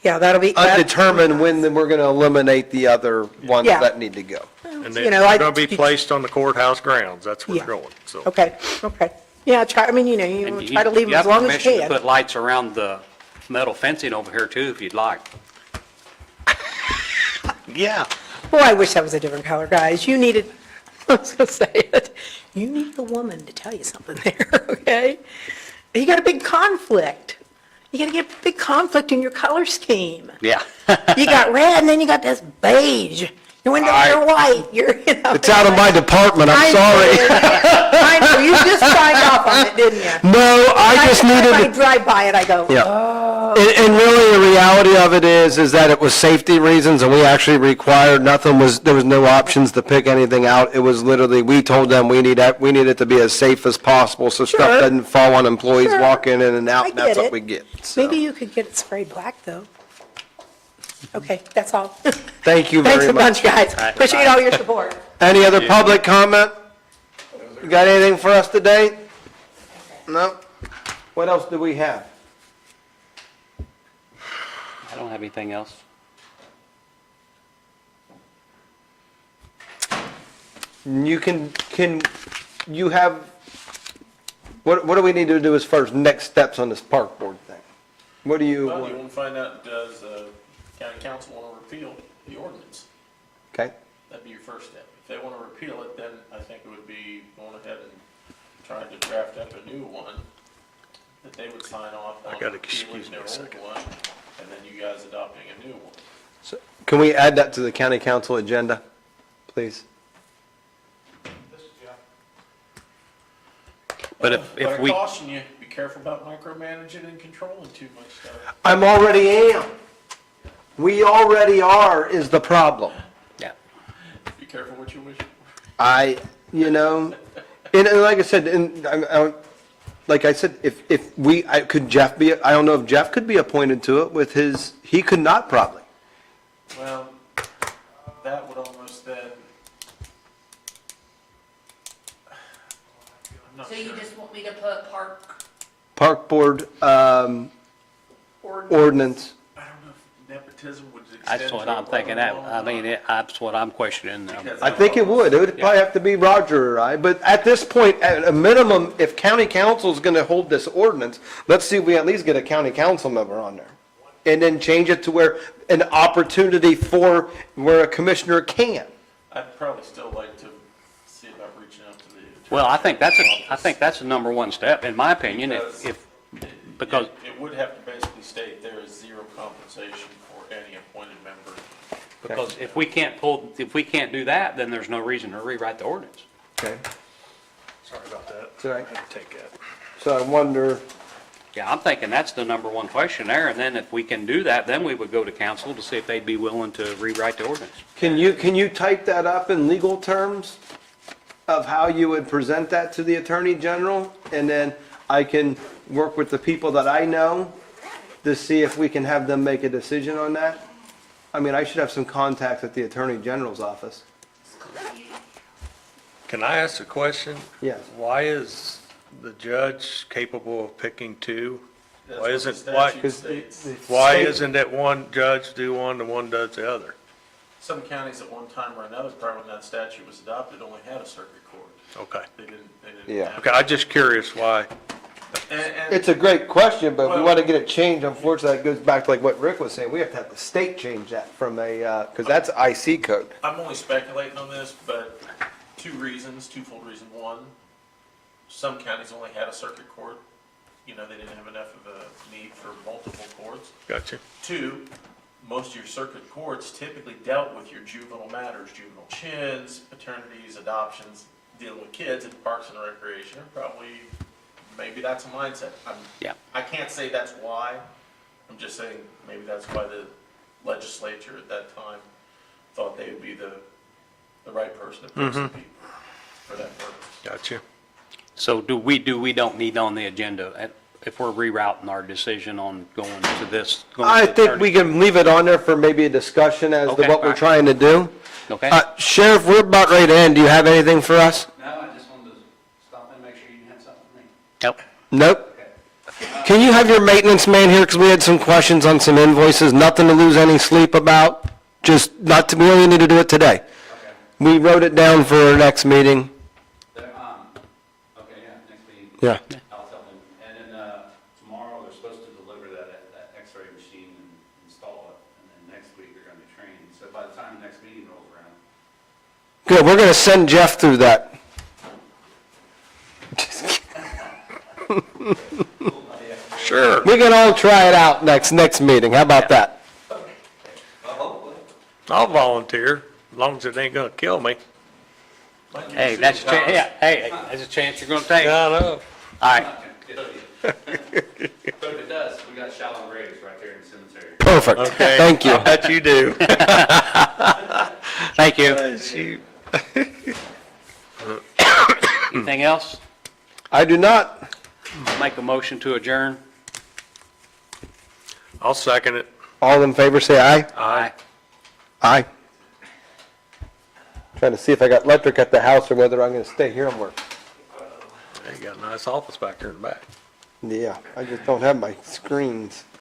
Yeah, that'll be. undetermined when we're going to eliminate the other ones Yeah. that need to go. And You know, they're going to be placed on the courthouse grounds. That's where Yeah. they're going, so. Okay, okay. Yeah, try, I mean, you And try to leave them as long as you have permission to can. put lights around the metal fencing over here too, if you'd like. Yeah. Boy, I wish that was a different color, guys. You needed, I was going to say it, you need a woman to tell you something there, okay? You got a big conflict. You got to get a big conflict in your color scheme. Yeah. You got red, and then you got this beige. Your windows are white, It's out of my department, I'm sorry. I know, you just signed off on it, didn't you? No, I just Every time I needed, drive by it, I go, yeah. oh, And really, the reality of it is that it was safety reasons, and we actually required, there was no options to pick anything out. It was literally, we told them we need it to be as safe as possible, so stuff Sure. doesn't fall on employees Sure. walking in and out, I and that's get what it. we get. So, maybe you could get it sprayed black, though. Okay, that's all. thank you Thanks very a bunch, much. guys. Appreciate all your support. Any other public comment? You got anything for us today? No? What else do we have? I don't have anything else. You you have, what do we need to do as far as next steps on this park board thing? What do you Well, you want? want to find out, does county council want to repeal the ordinance? Okay, That'd be your first step. If they want to repeal it, then I think it would be going ahead and trying to draft up a new one that they would sign off on. I gotta repealing excuse me their a old second. one, and then you guys adopting a new one. so can we add that to the county council agenda, please? But if we, But I caution you, be careful about micromanaging and controlling too much stuff. I'm already am. We already are is the problem. yeah, Be careful what you wish for. And like I said, like I said, could Jeff be, I don't know if Jeff could be appointed to it with his, he could not probably. Well, that would almost then. I'm not So you sure. just want me to put Park board, ordinance? ordinance. I don't know if nepotism would extend. that's what to I'm a thinking, that, brother-in-law I or mean, not. that's what I'm questioning. Because I think it would. It would probably have to be Roger or I, but at this point, at a minimum, if county council's gonna hold this ordinance, let's see if we at least get a county council member on there. And then change it to where, an opportunity for where a commissioner can. I'd probably still like to see about reaching out to the. Well, I think that's office. the number one step, in my opinion, because, It would have to basically state there is zero compensation for any appointed member. because if we can't do that, then there's no reason to rewrite the ordinance. Okay. Sorry about that. It's all right. I had to take that. So I wonder, Yeah, I'm thinking that's the number one question there, and then if we can do that, then we would go to council to see if they'd be willing to rewrite the ordinance. can you type that up in legal terms of how you would present that to the Attorney General? And then I can work with the people that I know to see if we can have them make a decision on that? I mean, I should have some contacts at the Attorney General's office. Can I ask a question? Yes. Why is the judge capable of picking two? That's Why what isn't, the why, statute states. why isn't it one judge do one and one does the other? Some counties at one time or another, prior when that statute was adopted, only had a circuit court. Okay. They didn't Yeah. have- Okay, I'm just curious why. And It's a great question, but if we Well- want to get it changed, unfortunately, that goes back to like what Rick was saying. We have to have the state change that from a, because that's IC code. I'm only speculating on this, but twofold reason. One, some counties only had a circuit court. You know, they didn't have enough of a need for multiple courts. Gotcha. Two, most of your circuit courts typically dealt with your juvenile matters, juvenile chins, paternities, adoptions, dealing with kids in parks and recreation, or probably, maybe that's a mindset. Yeah. I can't say that's why, I'm just saying, maybe that's why the legislature at that time thought they would be the right person to pick some people for that purpose. Gotcha. So we don't need on the agenda, if we're rerouting our decision on going to this? going to I the think attorney- we can leave it on there for maybe a discussion as to Okay, what we're alright. trying to do. Okay. Sheriff, we're about ready to end. Do you have anything for us? No, I just wanted to stop and make sure you had something for me. Yep. Nope. Can you have your maintenance man here, because we had some questions on some invoices, nothing to lose any sleep about? Just not to, we only need to do it today. We wrote it down for our next meeting. Okay, yeah, next meeting, Yeah. I'll tell them. And then, tomorrow, they're supposed to deliver that x-ray machine and install it, and then next week, they're gonna be training. So by the time the next meeting rolls around, Good, we're gonna send Jeff through that. Sure. We can all try it out next meeting. How about that? I'll volunteer, as long as it ain't gonna kill me. Hey, that's a chance, yeah, hey, that's a chance you're gonna take. All I know. right. but if it does, we got shallow graves right there in the cemetery. Perfect. Okay. Thank you. I bet you do. Thank you. Shoot. Anything else? I do not. Make a motion to adjourn? I'll second it. All in favor, say aye. Aye. Aye. Trying to see if I got electric at the house or whether I'm gonna stay here and work. Hey, you got a nice office back there in the back. Yeah, I just don't have my screens.